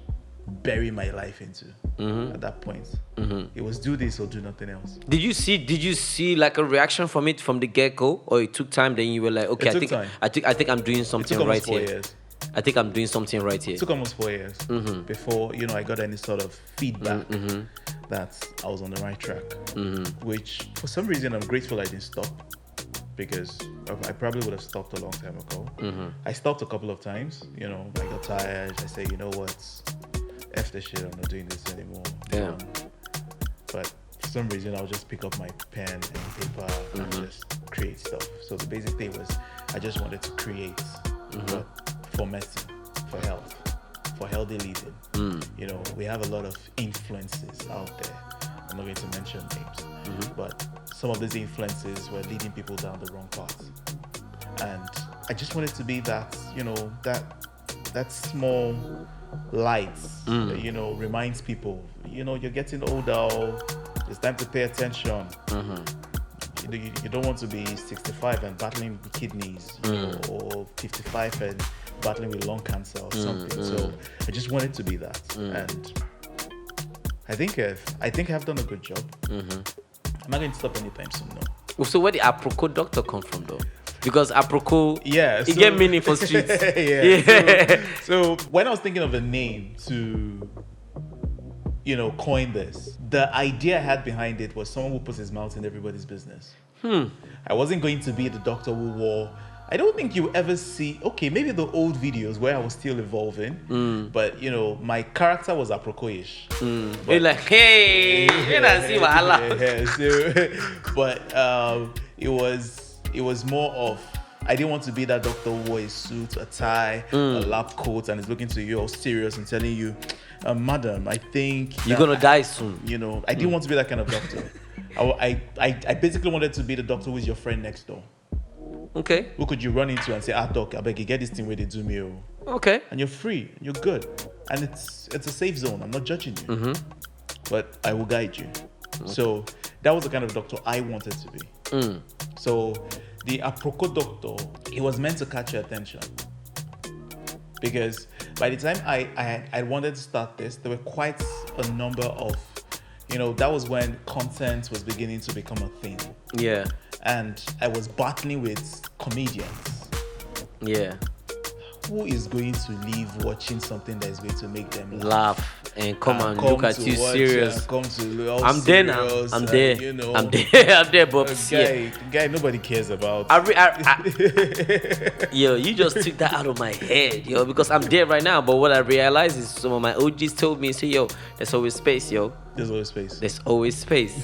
Speaker 3: bury my life into at that point. It was do this or do nothing else.
Speaker 2: Did you see like a reaction from it from the get-go, or it took time? Then you were like, okay, I think I'm doing something right
Speaker 3: It took almost 4
Speaker 2: here.
Speaker 3: years.
Speaker 2: I think I'm doing something right here.
Speaker 3: It took almost 4 years before I got any sort of feedback that I was on the right track. Which for some reason I'm grateful I didn't stop, because I probably would have stopped a long time ago. I stopped a couple of times. I got tired. I said, you know what, F this shit. I'm not doing this anymore.
Speaker 2: Damn.
Speaker 3: But for some reason I'll just pick up my pen and paper and just create stuff. So the basic thing was I just wanted to create. But for medicine, for health, for healthy living. We have a lot of influences out there. I'm not going to mention names, but some of these influences were leading people down the wrong path. And I just wanted to be that, that small light that, reminds people, you're getting older, it's time to pay attention. You don't want to be 65 and battling with kidneys, or 55 and battling with lung cancer or something. So I just wanted to be that, and I think I've done a good job. I'm not going to stop anytime soon, no.
Speaker 2: So where did Aproko doctor come from, though? Because Aproko,
Speaker 3: it
Speaker 2: get meaning for streets.
Speaker 3: So when I was thinking of a name to, coin this, the idea I had behind it was someone who puts his mouth in everybody's business. I wasn't going to be the doctor who wore. I don't think you ever see. Okay, maybe the old videos where I was still evolving, but my character was Aproko-ish.
Speaker 2: You're like, hey, you don't see what I
Speaker 3: but it was more of, I didn't want to be that doctor who wore a suit, a tie, a lab coat, and is looking to you all serious and telling you, madam, I think
Speaker 2: you're gonna die soon.
Speaker 3: I didn't want to be that kind of doctor. I basically wanted to be the doctor who is your friend next door.
Speaker 2: Okay.
Speaker 3: Who could you run into and say, doc, I beg you, get this thing where they do me. Oh.
Speaker 2: Okay.
Speaker 3: And you're free, you're good. And it's a safe zone. I'm not judging you.
Speaker 2: Mm-hmm.
Speaker 3: But I will guide you. So that was the kind of doctor I wanted to be. So the Aproko doctor, he was meant to catch your attention. Because by the time I wanted to start this, there were quite a number of, that was when content was beginning to become a thing.
Speaker 2: Yeah.
Speaker 3: And I was battling with comedians.
Speaker 2: Yeah.
Speaker 3: Who is going to leave watching something that is going to make them
Speaker 2: laugh and come and look at you serious?
Speaker 3: Come to
Speaker 2: I'm there now. I'm there. I'm there. I'm there, but
Speaker 3: guy, nobody cares about.
Speaker 2: Yo, you just took that out of my head, yo, because I'm there right now. But what I realized is some of my OGs told me, say, yo, there's always space, yo.
Speaker 3: There's always space.
Speaker 2: There's always space.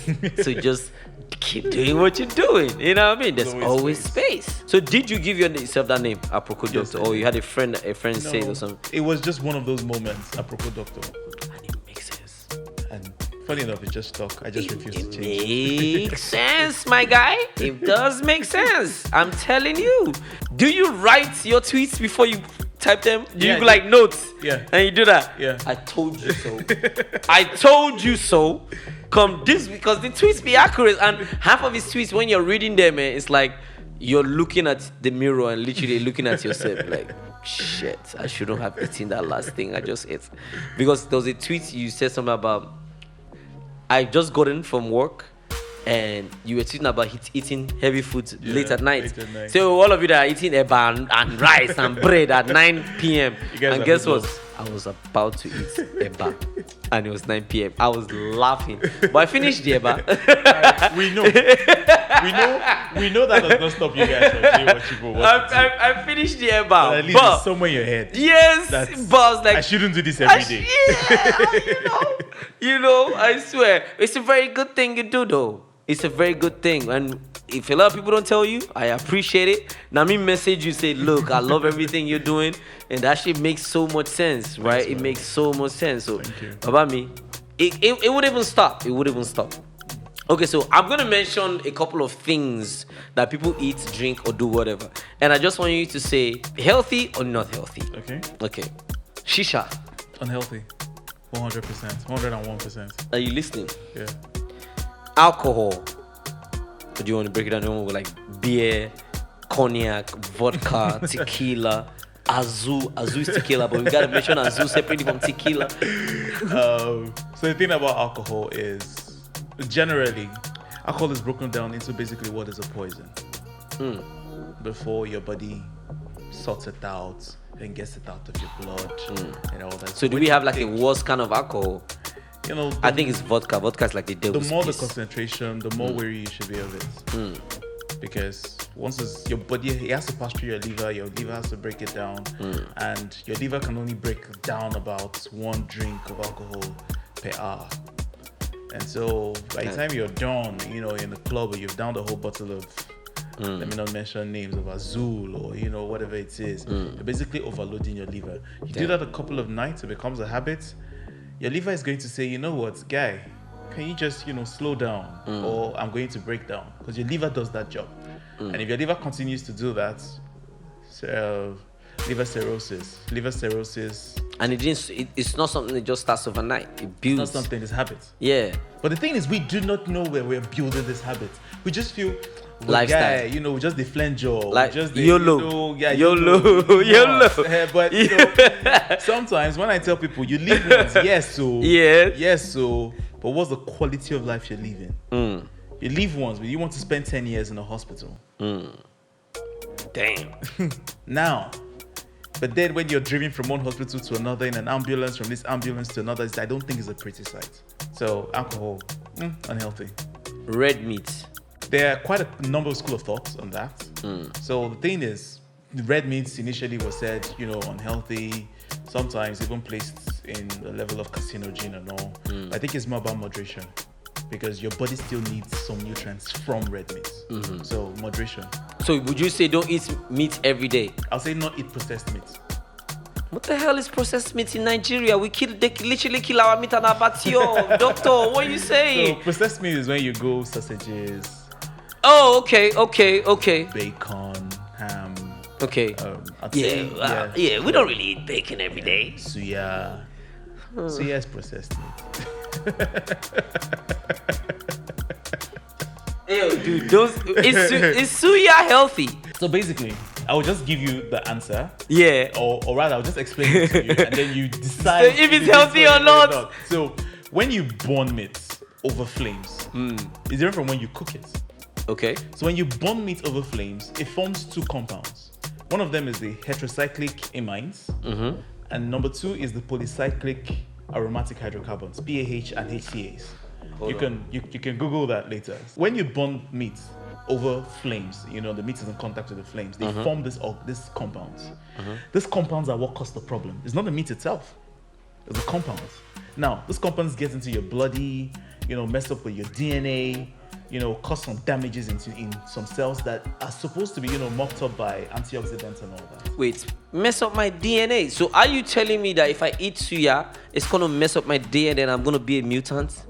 Speaker 2: So just keep doing what you're doing. You know what I mean? There's always space. So did you give yourself that name, Aproko Doctor, or you had a friend say it or something?
Speaker 3: It was just one of those moments, Aproko Doctor.
Speaker 2: And it makes sense.
Speaker 3: And funny enough, it just stuck. I just refused to change.
Speaker 2: It makes sense, my guy. It does make sense. I'm telling you. Do you write your tweets before you type them? Do you like notes?
Speaker 3: Yeah.
Speaker 2: And you do that?
Speaker 3: Yeah.
Speaker 2: I told you so. I told you so. Come this, because the tweets be accurate, and half of his tweets when you're reading them, it's like you're looking at the mirror and literally looking at yourself like, shit, I shouldn't have eaten that last thing I just ate. Because there was a tweet you said something about, I just got in from work and you were tweeting about eating heavy foods late at night. So all of you that are eating eba and rice and bread at 9 p.m. And guess what? I was about to eat eba and it was 9 p.m. I was laughing. But I finished the eba.
Speaker 3: We know that does not stop you guys from doing what you want.
Speaker 2: I finished the eba.
Speaker 3: But at least it's somewhere in your head.
Speaker 2: Yes, but I was like,
Speaker 3: I shouldn't do this every day.
Speaker 2: Yeah, I swear. It's a very good thing you do though. It's a very good thing. And if a lot of people don't tell you, I appreciate it. Now me message you, say, look, I love everything you're doing. And that shit makes so much sense, right? It makes so much sense. So about me, it would even stop. It would even stop. Okay, so I'm going to mention a couple of things that people eat, drink, or do whatever. And I just want you to say healthy or not healthy. Okay. Shisha.
Speaker 3: Unhealthy. 100%. 101%.
Speaker 2: Are you listening?
Speaker 3: Yeah.
Speaker 2: Alcohol. Do you want to break it down? With like beer, cognac, vodka, tequila. Azu is tequila, but we gotta mention Azu separately from tequila.
Speaker 3: So the thing about alcohol is, generally, alcohol is broken down into basically what is a poison. Before your body sorts it out and gets it out of your blood and all that.
Speaker 2: So do we have like a worst kind of alcohol? I think it's vodka. Vodka is like the devil's
Speaker 3: The more
Speaker 2: piece.
Speaker 3: the concentration, the more wary you should be of it. Because once it's your body, it has to pass through your liver has to break it down, and your liver can only break down about 1 drink of alcohol per hour. And so by the time you're done, in the club, or you've downed a whole bottle of, let me not mention names, of Azul or whatever it is, you're basically overloading your liver. You do that a couple of nights, it becomes a habit. Your liver is going to say, you know what, guy, can you just, slow down, or I'm going to break down, because your liver does that job. And if your liver continues to do that, liver cirrhosis.
Speaker 2: And it's not something that just starts overnight. It builds.
Speaker 3: It's not something, it's habits.
Speaker 2: Yeah.
Speaker 3: But the thing is, we do not know where we're building this habit. We just feel,
Speaker 2: lifestyle.
Speaker 3: Guy, we just the flanger.
Speaker 2: Like
Speaker 3: just
Speaker 2: YOLO.
Speaker 3: YOLO. But sometimes when I tell people, you live once, yes, but what's the quality of life you're living? You live once, but you want to spend 10 years in a hospital.
Speaker 2: Damn.
Speaker 3: Now, but then when you're driven from one hospital to another in an ambulance, from this ambulance to another, I don't think it's a pretty sight. So alcohol, unhealthy.
Speaker 2: Red meat.
Speaker 3: There are quite a number of school of thoughts on that. So the thing is, the red meat initially was said, unhealthy, sometimes even placed in the level of carcinogen and all. I think it's more about moderation, because your body still needs some nutrients from red meat. So moderation.
Speaker 2: So would you say don't eat meat every day?
Speaker 3: I'll say not eat processed meat.
Speaker 2: What the hell is processed meat in Nigeria? They literally kill our meat and abattoir. Doctor, what are you
Speaker 3: So
Speaker 2: saying?
Speaker 3: processed meat is when you go sausages,
Speaker 2: Oh, okay.
Speaker 3: bacon, ham.
Speaker 2: Okay.
Speaker 3: I'd say,
Speaker 2: Yeah, we don't really eat bacon every day.
Speaker 3: Suya. Suya is processed meat.
Speaker 2: Ew, dude, is suya healthy?
Speaker 3: So basically, I will just give you the answer,
Speaker 2: Yeah.
Speaker 3: or rather, I'll just explain it to you, and then you decide
Speaker 2: If it's healthy or not.
Speaker 3: So when you burn meat over flames, it's different from when you cook it.
Speaker 2: Okay.
Speaker 3: So when you burn meat over flames, it forms two compounds. One of them is the heterocyclic amines, and number two is the polycyclic aromatic hydrocarbons, PAH and HCAs. You can Google that later. When you burn meat over flames, the meat is in contact with the flames. They form these compounds. These compounds are what cause the problem. It's not the meat itself. It's the compounds. Now, these compounds get into your bloody, mess up with your DNA, cause some damages in some cells that are supposed to be, mopped up by antioxidants and all that.
Speaker 2: Wait, mess up my DNA. So are you telling me that if I eat suya, it's gonna mess up my DNA and I'm gonna be a mutant?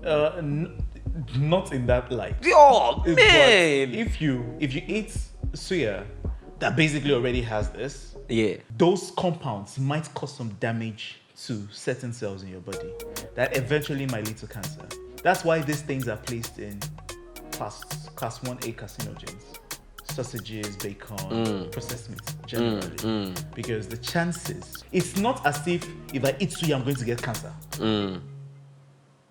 Speaker 3: Not in that light.
Speaker 2: Oh
Speaker 3: But
Speaker 2: man!
Speaker 3: if you eat suya that basically already has this, those compounds might cause some damage to certain cells in your body that eventually might lead to cancer. That's why these things are placed in class 1A carcinogens, sausages, bacon, processed meat generally, because the chances, it's not as if I eat suya I'm going to get cancer.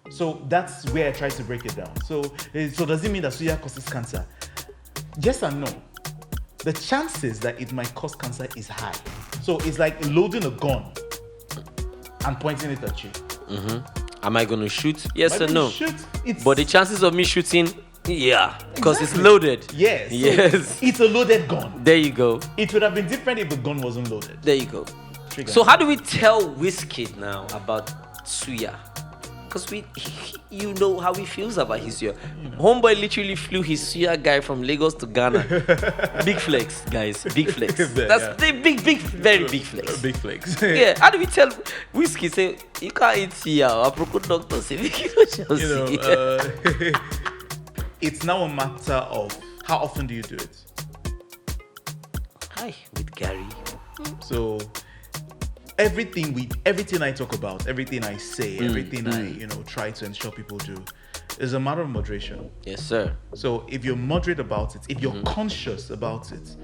Speaker 3: So that's where I try to break it down. So does it mean that suya causes cancer? Yes and no. The chances that it might cause cancer is high. So it's like loading a gun and pointing it at you.
Speaker 2: Am I gonna shoot? Yes or no?
Speaker 3: Shoot.
Speaker 2: But the chances of me shooting, because it's loaded.
Speaker 3: Yes.
Speaker 2: Yes.
Speaker 3: It's a loaded gun.
Speaker 2: There you go.
Speaker 3: It would have been different if the gun wasn't loaded.
Speaker 2: There you go.
Speaker 3: Trigger.
Speaker 2: So how do we tell Wizkid now about suya? Because you know how he feels about his suya. Homeboy literally flew his suya guy from Lagos to Ghana. Big flex, guys. Big flex. That's the big, very big flex.
Speaker 3: Big flex.
Speaker 2: Yeah. How do we tell Wizkid say you can't eat suya? Aproko doctor say
Speaker 3: it's now a matter of how often do you do it.
Speaker 2: Hi, with Gary.
Speaker 3: So everything I talk about, everything I say, everything I try to ensure people do, is a matter of moderation.
Speaker 2: Yes, sir.
Speaker 3: So if you're moderate about it, if you're conscious about it,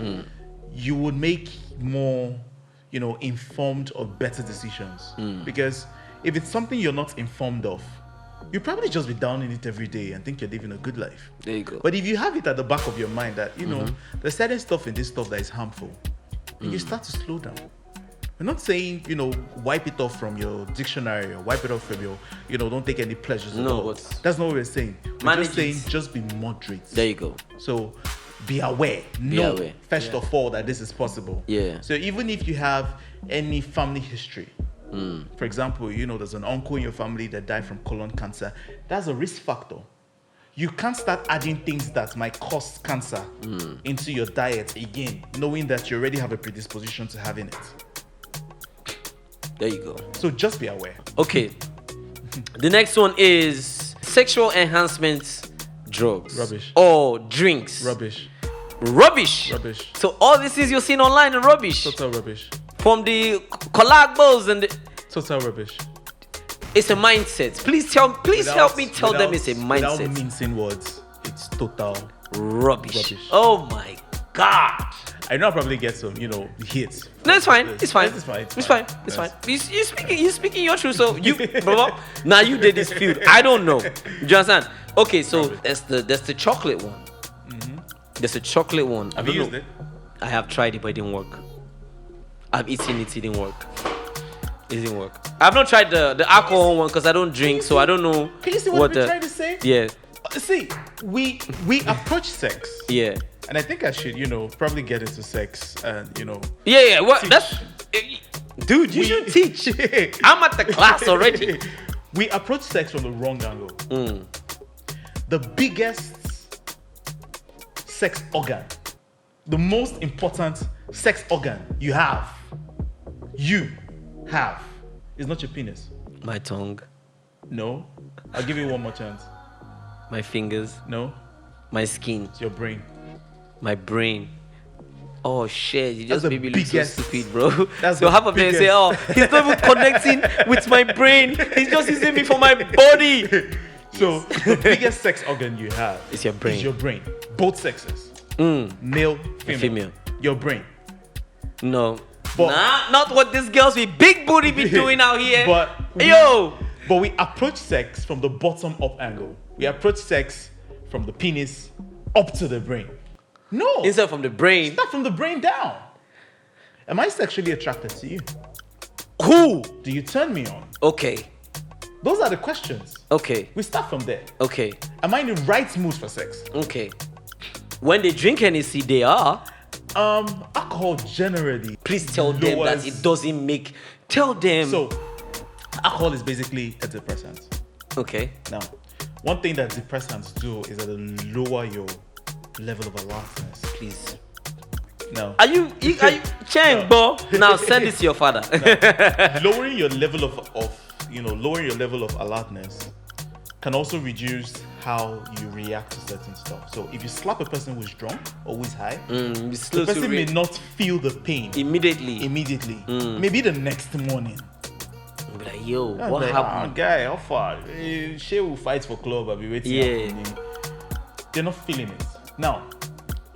Speaker 3: you would make more, informed or better decisions. Because if it's something you're not informed of, you'll probably just be down in it every day and think you're living a good life.
Speaker 2: There you go.
Speaker 3: But if you have it at the back of your mind that, there's certain stuff in this stuff that is harmful, you start to slow down. We're not saying, wipe it off from your dictionary or wipe it off from your, don't take any pleasures at all.
Speaker 2: But
Speaker 3: that's not what we're saying. We're just saying just be moderate.
Speaker 2: There you go.
Speaker 3: So be aware. First of all, that this is possible.
Speaker 2: Yeah.
Speaker 3: So even if you have any family history, for example, there's an uncle in your family that died from colon cancer, that's a risk factor. You can't start adding things that might cause cancer into your diet again, knowing that you already have a predisposition to having it.
Speaker 2: There you go.
Speaker 3: So just be aware.
Speaker 2: Okay. The next one is sexual enhancement drugs.
Speaker 3: Rubbish.
Speaker 2: Or drinks.
Speaker 3: Rubbish.
Speaker 2: So all this is you're seeing online and rubbish.
Speaker 3: Total rubbish.
Speaker 2: From the collabos and the...
Speaker 3: Total rubbish.
Speaker 2: It's a mindset. Please help me tell them it's a mindset.
Speaker 3: Without mincing words, it's total
Speaker 2: rubbish. Oh my God.
Speaker 3: I know I'll probably get some, hits.
Speaker 2: No, it's fine. It's fine.
Speaker 3: It's fine.
Speaker 2: You're speaking your truth. So brother, now you did this field. I don't know. Do you understand? Okay, so that's the chocolate one. There's a chocolate one.
Speaker 3: Have you used it?
Speaker 2: I have tried it, but it didn't work. I've eaten it. It didn't work. It didn't work. I've not tried the alcohol one because I don't drink, so I don't know.
Speaker 3: Can you see what we're trying to say?
Speaker 2: Yeah.
Speaker 3: See, we approach sex.
Speaker 2: Yeah.
Speaker 3: And I think I should, probably get into sex and,
Speaker 2: Yeah. What?
Speaker 3: teach.
Speaker 2: That's, dude. You should teach. I'm at the class already.
Speaker 3: We approach sex from the wrong angle. The biggest sex organ, the most important sex organ you have, have is not your penis.
Speaker 2: My tongue,
Speaker 3: No. I'll give you one more chance.
Speaker 2: my fingers,
Speaker 3: No.
Speaker 2: my skin,
Speaker 3: It's your brain.
Speaker 2: my brain. Oh shit, you just
Speaker 3: the
Speaker 2: made me look so
Speaker 3: biggest-
Speaker 2: stupid, bro.
Speaker 3: that's
Speaker 2: So
Speaker 3: the
Speaker 2: half of them say,
Speaker 3: biggest-
Speaker 2: oh, he's not even connecting with my brain. He's just using me for my body.
Speaker 3: So the biggest sex organ you have
Speaker 2: It's your brain.
Speaker 3: Is your brain. Both sexes. Male, female.
Speaker 2: Female.
Speaker 3: Your brain.
Speaker 2: No.
Speaker 3: But-
Speaker 2: Nah, not what these girls with big booty be doing out here.
Speaker 3: But
Speaker 2: Yo!
Speaker 3: But we approach sex from the bottom up angle. We approach sex from the penis up to the brain. No.
Speaker 2: Instead from the brain.
Speaker 3: Start from the brain down. Am I sexually attracted to you?
Speaker 2: Who?
Speaker 3: Do you turn me on?
Speaker 2: Okay.
Speaker 3: Those are the questions.
Speaker 2: Okay.
Speaker 3: We start from there.
Speaker 2: Okay.
Speaker 3: Am I in the right mood for sex?
Speaker 2: Okay. When they drink Hennessy, they are.
Speaker 3: Alcohol generally.
Speaker 2: Please tell them that
Speaker 3: lowers-
Speaker 2: it doesn't make. Tell them.
Speaker 3: So, alcohol is basically a depressant.
Speaker 2: Okay.
Speaker 3: Now, one thing that depressants do is that they lower your level of alertness.
Speaker 2: Please.
Speaker 3: No.
Speaker 2: Are you Chang, bro? Now send this to your father.
Speaker 3: Lowering your level of lowering your level of alertness can also reduce how you react to certain stuff. So if you slap a person who's drunk or who's high,
Speaker 2: You
Speaker 3: the
Speaker 2: slow to
Speaker 3: person may not feel the pain
Speaker 2: immediately.
Speaker 3: immediately. Maybe the next morning.
Speaker 2: Be like, yo,
Speaker 3: I'm
Speaker 2: what
Speaker 3: like,
Speaker 2: happened?
Speaker 3: guy, how far? She will fight for club. I'll be waiting.
Speaker 2: Yeah.
Speaker 3: They're not feeling it. Now,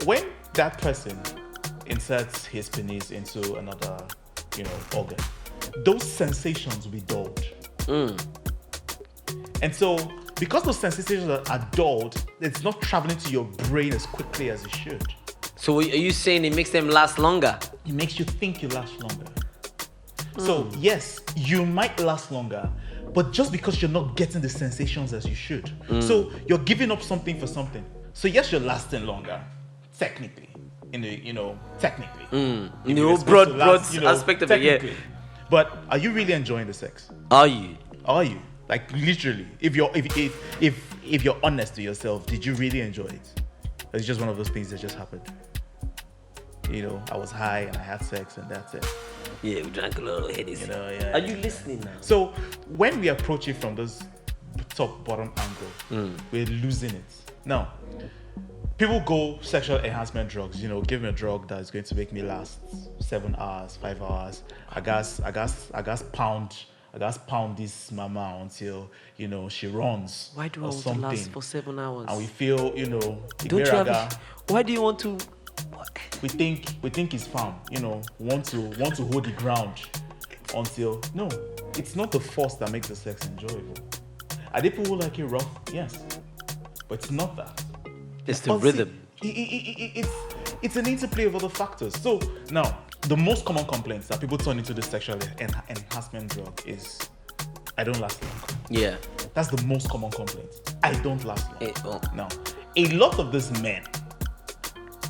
Speaker 3: when that person inserts his penis into another, organ, those sensations will be dulled. And so, because those sensations are dulled, it's not traveling to your brain as quickly as it should.
Speaker 2: So are you saying it makes them last longer?
Speaker 3: It makes you think you last longer. So, yes, you might last longer, but just because you're not getting the sensations as you should. So, you're giving up something for something. So, yes, you're lasting longer, technically. Technically.
Speaker 2: In
Speaker 3: If
Speaker 2: the
Speaker 3: you're
Speaker 2: whole
Speaker 3: supposed
Speaker 2: broad,
Speaker 3: to last,
Speaker 2: aspect of it, yeah.
Speaker 3: technically. But are you really enjoying the sex?
Speaker 2: Are you?
Speaker 3: Are you? Like literally, if you're honest to yourself, did you really enjoy it? It's just one of those things that just happened. I was high and I had sex and that's it.
Speaker 2: Yeah, we drank a little Hennessy.
Speaker 3: Yeah.
Speaker 2: Are you listening now?
Speaker 3: So when we approach it from this top bottom angle, we're losing it. Now, people go sexual enhancement drugs. Give me a drug that is going to make me last 7 hours, 5 hours. I guess pound this mama until she runs.
Speaker 2: Why do I
Speaker 3: or
Speaker 2: want
Speaker 3: something.
Speaker 2: to last for 7 hours?
Speaker 3: And we feel
Speaker 2: Don't you have? Why do you want to?
Speaker 3: we think it's fun. Want to hold the ground until no. It's not the force that makes the sex enjoyable. Are there people who like it rough? Yes, but it's not that.
Speaker 2: It's the
Speaker 3: But
Speaker 2: rhythm.
Speaker 3: see, it's an interplay of other factors. So now, the most common complaints that people turn into the sexual enhancement drug is, I don't last long.
Speaker 2: Yeah.
Speaker 3: That's the most common complaint. I don't last long.
Speaker 2: Oh,
Speaker 3: Now, a lot of these men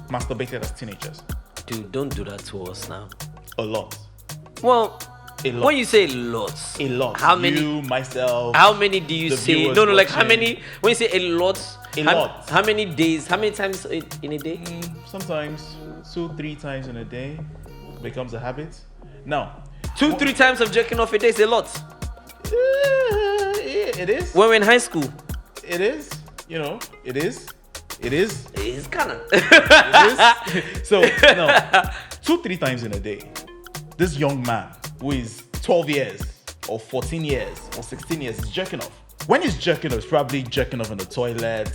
Speaker 3: masturbated as teenagers.
Speaker 2: dude, don't do that to us now.
Speaker 3: A lot.
Speaker 2: Well,
Speaker 3: A lot.
Speaker 2: when you say lots,
Speaker 3: A lot.
Speaker 2: How many?
Speaker 3: You, myself.
Speaker 2: How many do you
Speaker 3: the
Speaker 2: say?
Speaker 3: viewers
Speaker 2: No, like how
Speaker 3: watching.
Speaker 2: many? When you say a lot,
Speaker 3: A
Speaker 2: how,
Speaker 3: lot.
Speaker 2: How many days? How many times in a day?
Speaker 3: Sometimes 2-3 times in a day becomes a habit. Now,
Speaker 2: 2-3 times of jerking off a day is a lot.
Speaker 3: it is.
Speaker 2: When we're in high school,
Speaker 3: It is. It is. It is.
Speaker 2: it's kind of.
Speaker 3: It is. So, no, 2-3 times in a day, this young man who is 12 years or 14 years or 16 years is jerking off. When he's jerking off, he's probably jerking off in the toilet,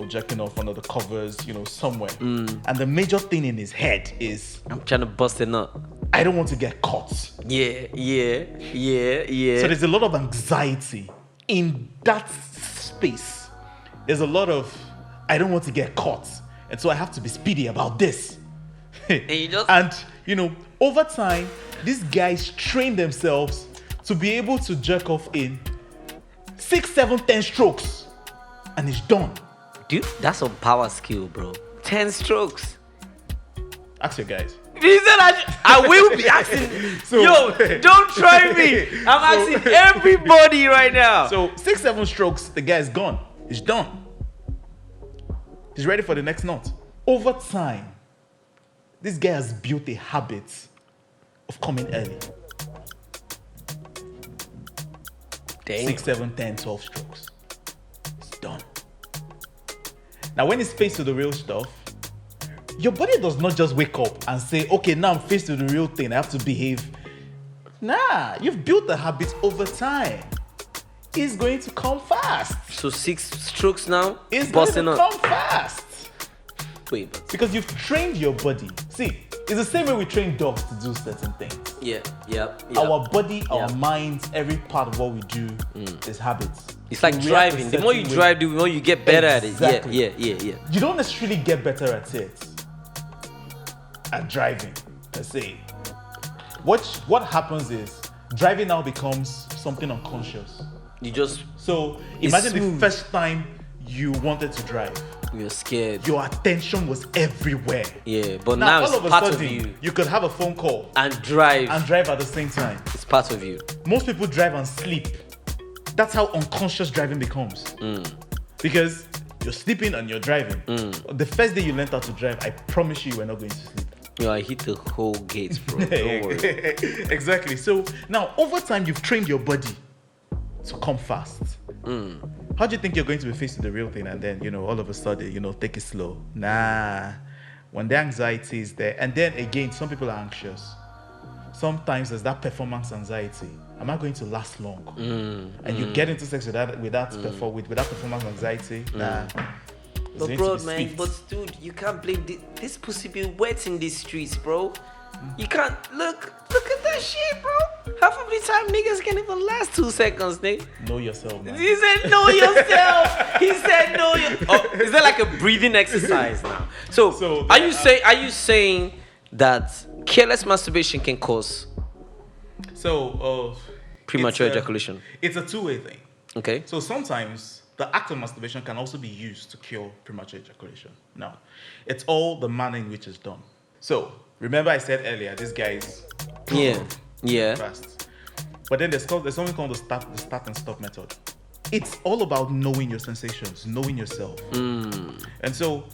Speaker 3: jerking off under the covers, somewhere. And the major thing in his head is,
Speaker 2: I'm trying to bust a nut.
Speaker 3: I don't want to get caught.
Speaker 2: Yeah.
Speaker 3: So there's a lot of anxiety in that space. There's a lot of, I don't want to get caught. And so I have to be speedy about this.
Speaker 2: And you just.
Speaker 3: And, over time, these guys train themselves to be able to jerk off in 6, 7, 10 strokes. And it's done.
Speaker 2: Dude, that's a power skill, bro. 10 strokes.
Speaker 3: Ask your guys.
Speaker 2: He said I will be asking.
Speaker 3: So-
Speaker 2: Yo, don't try me. I'm asking everybody right now.
Speaker 3: So 6, 7 strokes, the guy's gone. It's done. He's ready for the next knot. Over time, this guy has built a habit of coming early.
Speaker 2: Damn.
Speaker 3: 6, 7, 10, 12 strokes. It's done. Now, when it's faced with the real stuff, your body does not just wake up and say, okay, now I'm faced with the real thing. I have to behave. Nah, you've built the habit over time. It's going to come fast.
Speaker 2: So 6 strokes now?
Speaker 3: It's going
Speaker 2: busting
Speaker 3: to
Speaker 2: up.
Speaker 3: come fast.
Speaker 2: Wait, but
Speaker 3: Because you've trained your body. See, it's the same way we train dogs to do certain things.
Speaker 2: yeah.
Speaker 3: Our body, our
Speaker 2: Yeah.
Speaker 3: minds, every part of what we do is habits.
Speaker 2: It's like
Speaker 3: We react a
Speaker 2: driving. The more you
Speaker 3: certain way.
Speaker 2: drive, the more you get better
Speaker 3: Exactly.
Speaker 2: at it. Yeah.
Speaker 3: You don't necessarily get better at it. At driving, per se. What happens is driving now becomes something unconscious.
Speaker 2: You just,
Speaker 3: So
Speaker 2: It's
Speaker 3: imagine the
Speaker 2: smooth.
Speaker 3: first time you wanted to drive.
Speaker 2: you're scared.
Speaker 3: Your attention was everywhere.
Speaker 2: Yeah, but
Speaker 3: Now
Speaker 2: now
Speaker 3: all of
Speaker 2: it's
Speaker 3: a
Speaker 2: part of
Speaker 3: sudden,
Speaker 2: you.
Speaker 3: could have a phone call
Speaker 2: And drive.
Speaker 3: and drive at the same time.
Speaker 2: It's part of you.
Speaker 3: Most people drive and sleep. That's how unconscious driving becomes. Because you're sleeping and you're driving. The first day you learned how to drive, I promise you were not going to sleep.
Speaker 2: Yo, I hit the whole gate, bro. Don't worry.
Speaker 3: Exactly. So now over time you've trained your body to come fast. How do you think you're going to be faced with the real thing and then, all of a sudden, take it slow? Nah. When the anxiety is there, and then again, some people are anxious. Sometimes there's that performance anxiety. Am I going to last long? And you get into sex with that performance anxiety. Nah. It's
Speaker 2: But
Speaker 3: going
Speaker 2: bro,
Speaker 3: to be
Speaker 2: man,
Speaker 3: swift.
Speaker 2: but dude, you can't blame this pussy be wet in these streets, bro. You can't look at that shit, bro. Half of the time niggas can't even last 2 seconds, nigga.
Speaker 3: Know yourself, man.
Speaker 2: He said know yourself. He said know your. Oh, is that like a breathing exercise now? So are you saying that careless masturbation can cause premature
Speaker 3: it's a-
Speaker 2: ejaculation?
Speaker 3: It's a two-way thing.
Speaker 2: Okay.
Speaker 3: So sometimes the act of masturbation can also be used to cure premature ejaculation. Now, it's all the manner in which it's done. So remember I said earlier, this guy's
Speaker 2: Yeah.
Speaker 3: fast. But then there's something called the start and stop method. It's all about knowing your sensations, knowing yourself. And so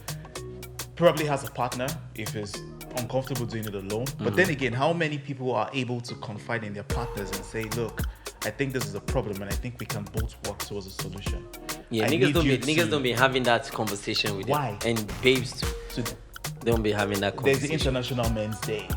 Speaker 3: probably has a partner if he's uncomfortable doing it alone. But then again, how many people are able to confide in their partners and say, look, I think this is a problem and I think we can both work towards a solution.
Speaker 2: Yeah,
Speaker 3: I
Speaker 2: niggas
Speaker 3: need
Speaker 2: don't be having that conversation with
Speaker 3: Why?
Speaker 2: them. And babes too.
Speaker 3: So
Speaker 2: They don't be having that
Speaker 3: there's the
Speaker 2: conversation.
Speaker 3: International Men's Day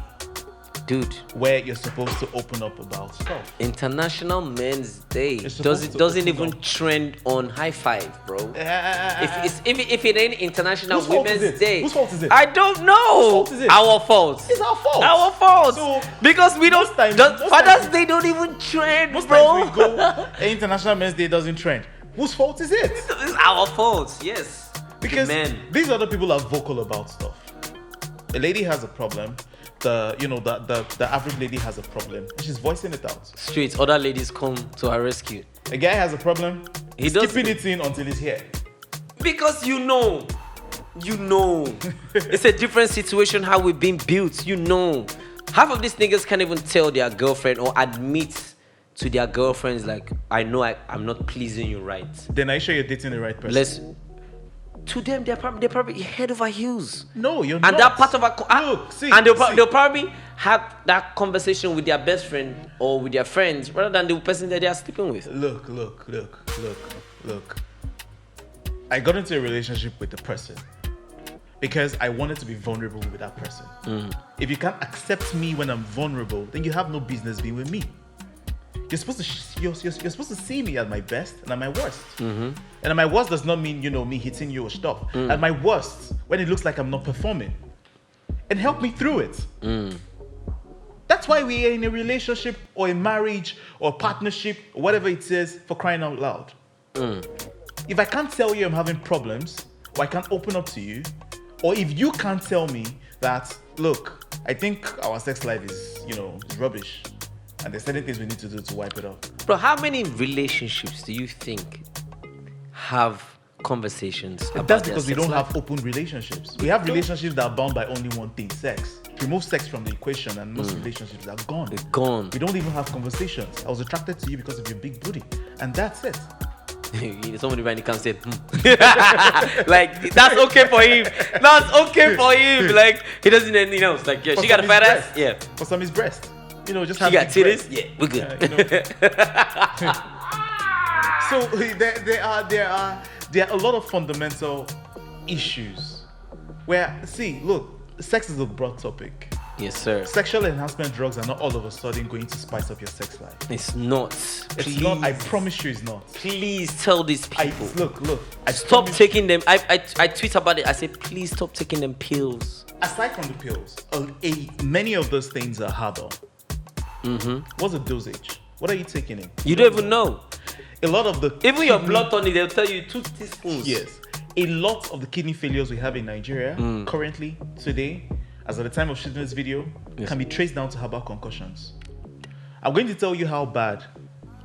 Speaker 2: Dude,
Speaker 3: where you're supposed to open up about stuff.
Speaker 2: International Men's Day
Speaker 3: It's supposed to
Speaker 2: doesn't
Speaker 3: open
Speaker 2: even
Speaker 3: up.
Speaker 2: trend on high five, bro. If it ain't International
Speaker 3: Whose fault is
Speaker 2: Women's
Speaker 3: it?
Speaker 2: Day,
Speaker 3: Whose fault is it?
Speaker 2: I don't know.
Speaker 3: Whose fault is it?
Speaker 2: Our fault.
Speaker 3: It's our fault.
Speaker 2: Our fault.
Speaker 3: So,
Speaker 2: because we don't.
Speaker 3: most times-
Speaker 2: Father's
Speaker 3: most times-
Speaker 2: Day don't even trend,
Speaker 3: Most
Speaker 2: bro.
Speaker 3: times we go, International Men's Day doesn't trend. Whose fault is it?
Speaker 2: It's our fault. Yes.
Speaker 3: Because
Speaker 2: men.
Speaker 3: these other people are vocal about stuff. A lady has a problem. The average lady has a problem. And she's voicing it out.
Speaker 2: Straight. Other ladies come to her rescue.
Speaker 3: A guy has a problem.
Speaker 2: He
Speaker 3: He's
Speaker 2: doesn't-
Speaker 3: keeping it in until he's here.
Speaker 2: Because you know, it's a different situation how we've been built. Half of these niggas can't even tell their girlfriend or admit to their girlfriends like, I know I'm not pleasing you right.
Speaker 3: Then are you sure you're dating the right person?
Speaker 2: To them, they're probably head over heels.
Speaker 3: No, you're not.
Speaker 2: And that part of
Speaker 3: Look, see,
Speaker 2: and
Speaker 3: see.
Speaker 2: they'll probably have that conversation with their best friend or with their friends rather than the person that they are sleeping with.
Speaker 3: Look. I got into a relationship with the person because I wanted to be vulnerable with that person. If you can't accept me when I'm vulnerable, then you have no business being with me. You're supposed to see me at my best and at my worst. And at my worst does not mean me hitting you or stuff. At my worst, when it looks like I'm not performing, and help me through it. That's why we are in a relationship or a marriage or a partnership or whatever it is, for crying out loud. If I can't tell you I'm having problems, or I can't open up to you, or if you can't tell me that, look, I think our sex life is rubbish, and there's certain things we need to do to wipe it up.
Speaker 2: Bro, how many relationships do you think have conversations about
Speaker 3: That's
Speaker 2: their
Speaker 3: because we
Speaker 2: sex
Speaker 3: don't
Speaker 2: life?
Speaker 3: have open relationships. We have relationships that are bound by only one thing, sex. Remove sex from the equation and most relationships are gone.
Speaker 2: They're gone.
Speaker 3: We don't even have conversations. I was attracted to you because of your big booty. And that's it.
Speaker 2: Somebody right now said, like, that's okay for him. That's okay for him. Like, he doesn't need anything else. Like, yeah,
Speaker 3: For
Speaker 2: she got a
Speaker 3: some,
Speaker 2: fat
Speaker 3: it's
Speaker 2: ass.
Speaker 3: breast.
Speaker 2: Yeah.
Speaker 3: For some, it's breast. Just
Speaker 2: She
Speaker 3: have
Speaker 2: got
Speaker 3: big
Speaker 2: titties.
Speaker 3: breasts.
Speaker 2: Yeah, we're good.
Speaker 3: So there are a lot of fundamental issues where, see, look, sex is a broad topic.
Speaker 2: Yes, sir.
Speaker 3: Sexual enhancement drugs are not all of a sudden going to spice up your sex life.
Speaker 2: It's not.
Speaker 3: It's not. I promise you, it's not.
Speaker 2: Please tell these people.
Speaker 3: Look.
Speaker 2: Stop taking them. I tweet about it. I say, please stop taking them pills.
Speaker 3: Aside from the pills, many of those things are harder. What's the dosage? What are you taking in?
Speaker 2: You don't even know.
Speaker 3: A lot of the
Speaker 2: Even your blood tonic, they'll tell you 2 teaspoons.
Speaker 3: Yes. A lot of the kidney failures we have in Nigeria currently, today, as at the time of shooting this video, can be traced down to herbal concussions. I'm going to tell you how bad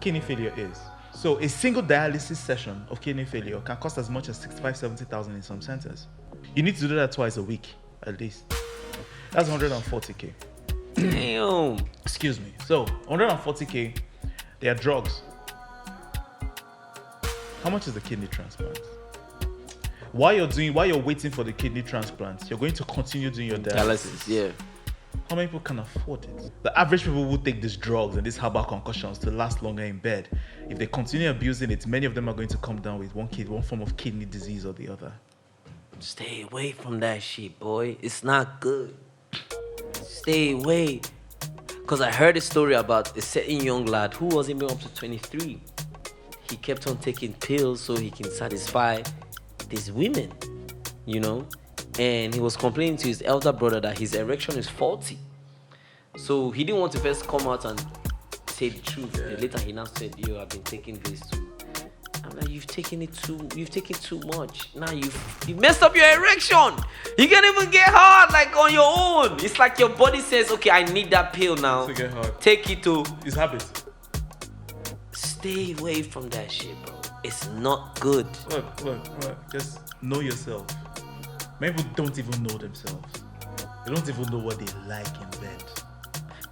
Speaker 3: kidney failure is. So a single dialysis session of kidney failure can cost as much as 65,000-70,000 in some centers. You need to do that twice a week, at least. That's 140K.
Speaker 2: Damn.
Speaker 3: Excuse me. So 140K, they are drugs. How much is the kidney transplant? While you're waiting for the kidney transplant, you're going to continue doing your dialysis.
Speaker 2: Yeah.
Speaker 3: How many people can afford it? The average people who take these drugs and these herbal concussions to last longer in bed, if they continue abusing it, many of them are going to come down with one form of kidney disease or the other.
Speaker 2: Stay away from that shit, boy. It's not good. Stay away. Because I heard a story about a certain young lad who wasn't even up to 23. He kept on taking pills so he can satisfy these women, you know, and he was complaining to his elder brother that his erection is faulty. So he didn't want to first come out and say the truth. Yeah. Later he now said, "Yo, I've been taking this too." I'm like, you've taken too much. Now you've messed up your erection. You can't even get hard like on your own. It's like your body says, "Okay, I need that pill now.
Speaker 3: To get hard.
Speaker 2: Take it to."
Speaker 3: It's habit.
Speaker 2: Stay away from that shit, bro. It's not good.
Speaker 3: Look. Just know yourself. Many people don't even know themselves. They don't even know what they like in bed.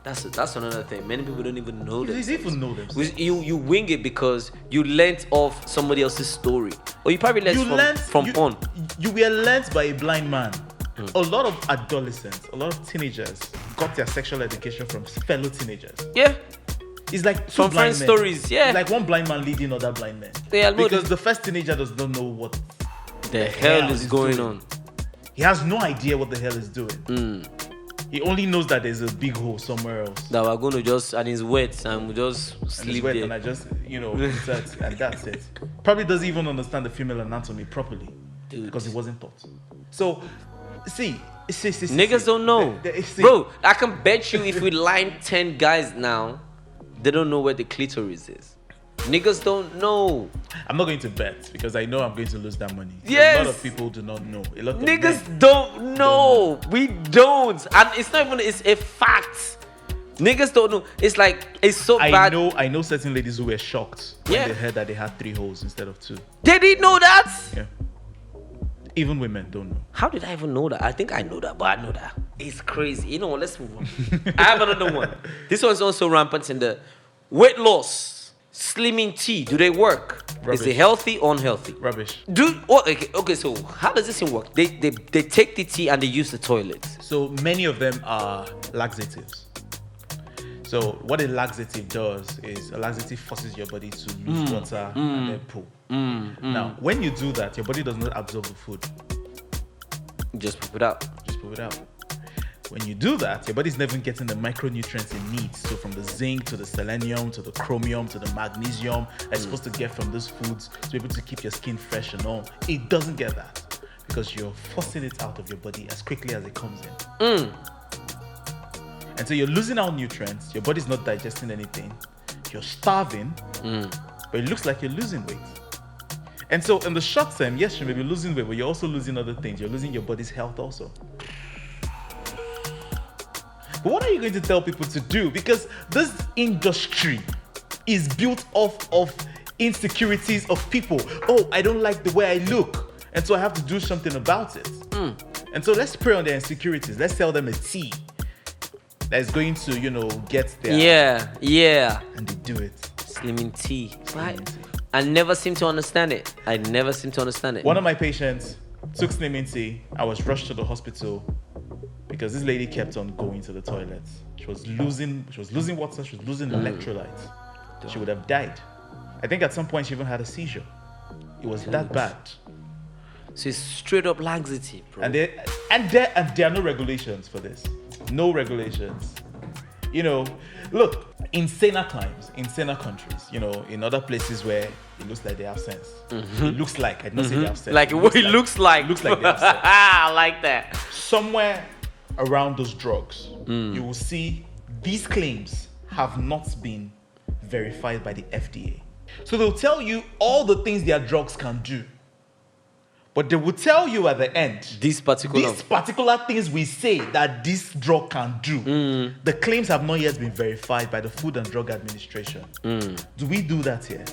Speaker 2: That's another thing. Many people don't even know themselves.
Speaker 3: They even know themselves.
Speaker 2: You wing it because you learnt off somebody else's story, or you probably learnt from porn.
Speaker 3: You were learnt by a blind man. A lot of adolescents, a lot of teenagers got their sexual education from fellow teenagers.
Speaker 2: Yeah.
Speaker 3: It's like
Speaker 2: from friend stories, yeah.
Speaker 3: It's like one blind man leading other blind men.
Speaker 2: Yeah,
Speaker 3: because the first teenager does not know what
Speaker 2: the hell is going on.
Speaker 3: He has no idea what the hell is doing. He only knows that there's a big hole somewhere else.
Speaker 2: That we're going to just, and it's wet, and we just sleep there.
Speaker 3: And I just, insert, and that's it. Probably doesn't even understand the female anatomy properly. Dude. Because it wasn't taught. So, see.
Speaker 2: Niggas don't know. Bro, I can bet you if we line 10 guys now, they don't know where the clitoris is. Niggas don't know. I'm
Speaker 3: not going to bet because I know I'm going to lose that money.
Speaker 2: Yes.
Speaker 3: A lot of people do not know. A lot of
Speaker 2: niggas don't know. We don't. And it's not even, it's a fact. Niggas don't know. It's like, it's so bad.
Speaker 3: I know certain ladies who were shocked when they heard that they had 3 holes instead of 2.
Speaker 2: They didn't know that?
Speaker 3: Yeah. Even women don't know.
Speaker 2: How did I even know that? I think I know that, but I know that. It's crazy. You know what? Let's move on. I have another one. This one's also rampant in the weight loss, slimming tea. Do they work?
Speaker 3: Rubbish.
Speaker 2: Is it healthy or unhealthy?
Speaker 3: Rubbish.
Speaker 2: Okay, so how does this thing work? They take the tea and they use the toilet.
Speaker 3: So many of them are laxatives. So what a laxative does is a laxative forces your body to lose water and then poo. Now, when you do that, your body does not absorb the food.
Speaker 2: Just poop it out.
Speaker 3: When you do that, your body's never getting the micronutrients it needs. So from the zinc to the selenium to the chromium to the magnesium that's supposed to get from those foods to be able to keep your skin fresh and all, it doesn't get that because you're forcing it out of your body as quickly as it comes in. And so you're losing out nutrients, your body's not digesting anything, you're starving, but it looks like you're losing weight. And so in the short term, yes, you may be losing weight, but you're also losing other things. You're losing your body's health also. But what are you going to tell people to do? Because this industry is built off of insecurities of people. Oh, I don't like the way I look, and so I have to do something about it. And so let's prey on their insecurities. Let's sell them a tea that's going to, get there.
Speaker 2: Yeah.
Speaker 3: And they do it.
Speaker 2: Slimming tea. I never seem to understand it. One
Speaker 3: of my patients took slimming tea. I was rushed to the hospital because this lady kept on going to the toilet. She was losing water. She was losing electrolytes. She would have died. I think at some point she even had a seizure. It was that bad.
Speaker 2: So it's straight up laxity, bro.
Speaker 3: And there are no regulations for this. No regulations. You know, look, in saner times, in saner countries, you know, in other places where it looks like they have sense. It looks like, I did not say they have sense.
Speaker 2: Like it looks like.
Speaker 3: It looks like they have sense.
Speaker 2: I like that.
Speaker 3: Somewhere around those drugs, you will see these claims have not been verified by the FDA. So they'll tell you all the things their drugs can do. But they will tell you at the end, these particular things we say that this drug can do. The claims have not yet been verified by the Food and Drug Administration. Do we do that here?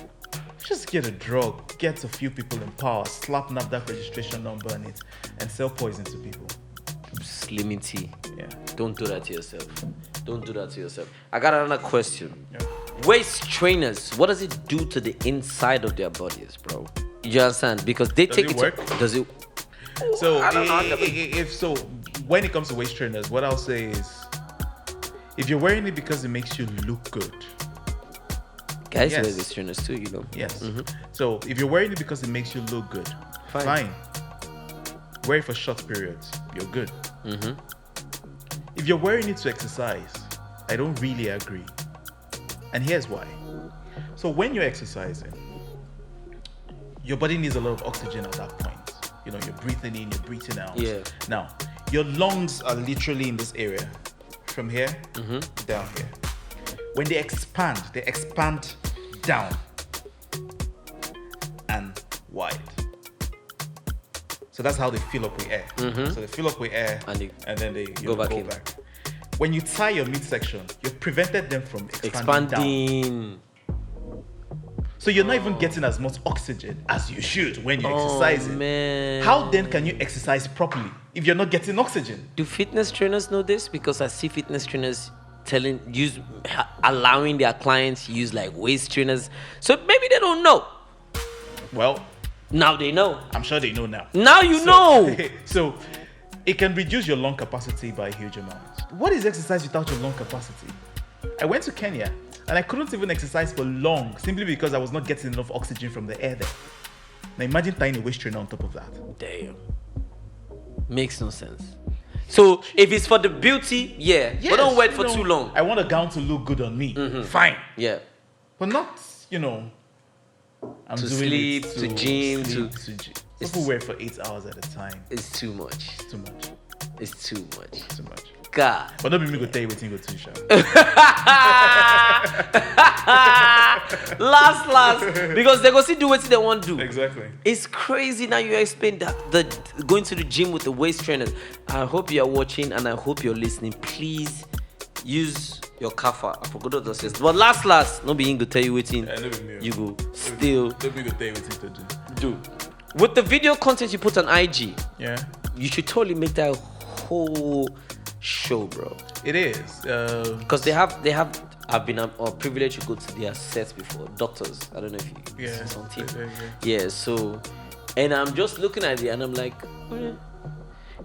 Speaker 3: Just get a drug, get a few people in power, slap NAFDAC registration number on it, and sell poison to people.
Speaker 2: Slimming tea.
Speaker 3: Yeah.
Speaker 2: Don't do that to yourself. Don't do that to yourself. I got another question.
Speaker 3: Yeah.
Speaker 2: Waist trainers, what does it do to the inside of their bodies, bro? You understand? Because they
Speaker 3: Does
Speaker 2: take
Speaker 3: it
Speaker 2: it
Speaker 3: work?
Speaker 2: Does it?
Speaker 3: So
Speaker 2: I don't know.
Speaker 3: if so, when it comes to waist trainers, what I'll say is, if you're wearing it because it makes you look good,
Speaker 2: Guys
Speaker 3: Yes.
Speaker 2: wear waist trainers too, you know.
Speaker 3: yes. So if you're wearing it because it makes you look good, fine. Wear it for short periods, you're good. If you're wearing it to exercise, I don't really agree. And here's why. So when you're exercising, your body needs a lot of oxygen at that point. You know, you're breathing in, you're breathing out.
Speaker 2: Yeah.
Speaker 3: Now, your lungs are literally in this area, from here down here. When they expand down and wide. So that's how they fill up with air. So they fill up with air and then they
Speaker 2: go back.
Speaker 3: When you tie your midsection, you've prevented them from expanding down. So you're not even getting as much oxygen as you should when you're exercising.
Speaker 2: Man.
Speaker 3: How then can you exercise properly if you're not getting oxygen?
Speaker 2: Do fitness trainers know this? Because I see fitness trainers allowing their clients to use like waist trainers. So maybe they don't know.
Speaker 3: Well,
Speaker 2: now they know.
Speaker 3: I'm sure they know now.
Speaker 2: Now you know.
Speaker 3: So it can reduce your lung capacity by a huge amount. What is exercise without your lung capacity? I went to Kenya and I couldn't even exercise for long simply because I was not getting enough oxygen from the air there. Now imagine tying a waist trainer on top of that.
Speaker 2: Damn. Makes no sense. So if it's for the beauty, yeah.
Speaker 3: Yes,
Speaker 2: but don't wear it for too long.
Speaker 3: I want a gown to look good on me. Fine.
Speaker 2: Yeah.
Speaker 3: But not, I'm
Speaker 2: To
Speaker 3: doing
Speaker 2: sleep,
Speaker 3: it
Speaker 2: to gym,
Speaker 3: sleep, to gym. People wear it for 8 hours at a time.
Speaker 2: It's too much.
Speaker 3: Too much.
Speaker 2: It's too much.
Speaker 3: Too much.
Speaker 2: God.
Speaker 3: But not be me go tell you what you go to, Sha.
Speaker 2: last. Because they go see do what they want to do.
Speaker 3: Exactly.
Speaker 2: It's crazy now you explain that the going to the gym with the waist trainers. I hope you are watching and I hope you're listening. Please use your kafa. I forgot what that says. But last, no being to tell you waiting.
Speaker 3: Yeah, no be me.
Speaker 2: You go still
Speaker 3: Don't be go tell you what to do.
Speaker 2: with the video content you put on IG.
Speaker 3: Yeah.
Speaker 2: You should totally make that whole show, bro.
Speaker 3: It is.
Speaker 2: Because they have. I've been privileged to go to their sets before. Doctors. I don't know if you see this on TV. Yeah. So, and I'm just looking at it and I'm like,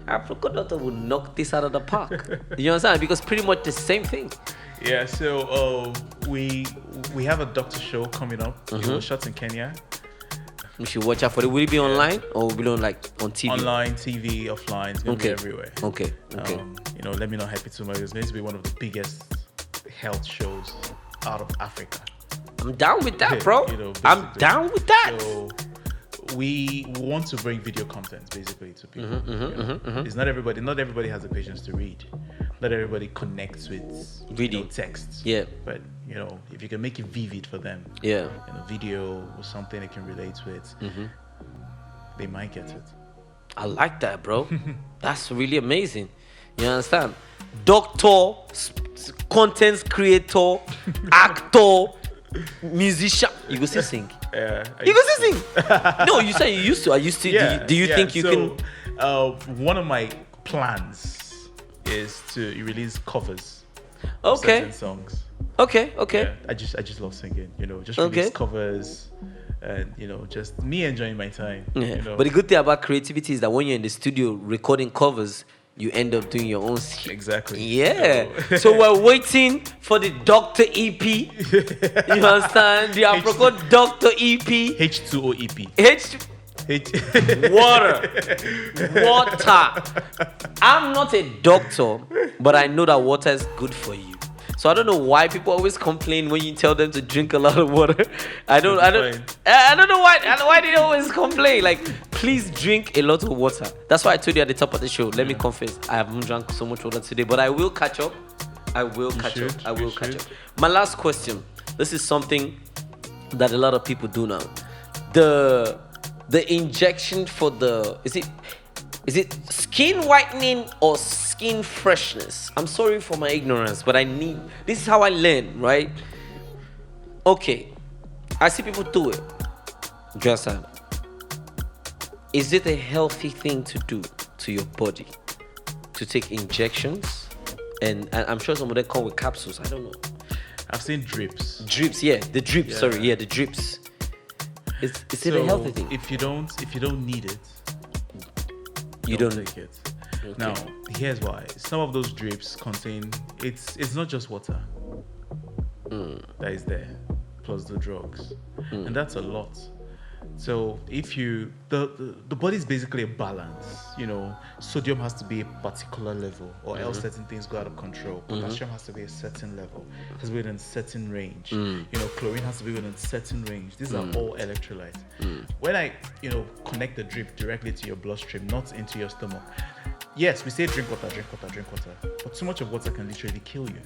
Speaker 2: Aproko doctor would knock this out of the park. You understand? Because pretty much the same thing.
Speaker 3: Yeah. So we have a doctor show coming up. It was shot in Kenya.
Speaker 2: We should watch out for it. Will it be online or will it be on TV?
Speaker 3: Online, TV, offline. It's going to be everywhere.
Speaker 2: Okay.
Speaker 3: Let me not hype it too much. It's going to be one of the biggest health shows out of Africa.
Speaker 2: I'm down with that, bro. I'm down with that.
Speaker 3: So we want to bring video content basically to people. It's not everybody has the patience to read. Not everybody connects with
Speaker 2: reading
Speaker 3: texts.
Speaker 2: Yeah.
Speaker 3: But if you can make it vivid for them, video or something they can relate with, they might get it.
Speaker 2: I like that, bro. That's really amazing. You understand? Doctor, content creator, actor, musician. You go still sing.
Speaker 3: Yeah.
Speaker 2: You go still sing. No, you said you used to. I used to.
Speaker 3: Yeah,
Speaker 2: do you think you can?
Speaker 3: One of my plans is to release covers.
Speaker 2: Okay.
Speaker 3: Of certain songs.
Speaker 2: Okay.
Speaker 3: Yeah, I just love singing. Just release covers, and just me enjoying my time.
Speaker 2: Yeah. But the good thing about creativity is that when you're in the studio recording covers, you end up doing your own shit.
Speaker 3: Exactly.
Speaker 2: Yeah. So we're waiting for the Doctor EP. You understand? The Aproko Doctor EP.
Speaker 3: H2O EP.
Speaker 2: Water. I'm not a doctor, but I know that water is good for you. So I don't know why people always complain when you tell them to drink a lot of water. I don't know why they always complain. Like, please drink a lot of water. That's why I told you at the top of the show. Let me confess, I haven't drank so much water today, but I will catch up. I will catch up. My last question. This is something that a lot of people do now. The injection for is it skin whitening or skin freshness? I'm sorry for my ignorance, but this is how I learn, right? Okay, I see people do it. Just is it a healthy thing to do to your body to take injections? And I'm sure some of them come with capsules. I don't know.
Speaker 3: I've seen drips.
Speaker 2: Drips, yeah, the drips. Yeah. Sorry, yeah, the drips. Is it a healthy thing?
Speaker 3: If you don't need it,
Speaker 2: you don't
Speaker 3: take it. Okay. Now, here's why. Some of those drips contain it's not just water that is there, plus the drugs, and that's a lot. So if you the body is basically a balance. Sodium has to be a particular level, or else certain things go out of control. Potassium has to be a certain level, it has to be within a certain range. Chlorine has to be within a certain range. These are all electrolytes. When I connect the drip directly to your bloodstream, not into your stomach. Yes, we say drink water, but too much of water can literally kill you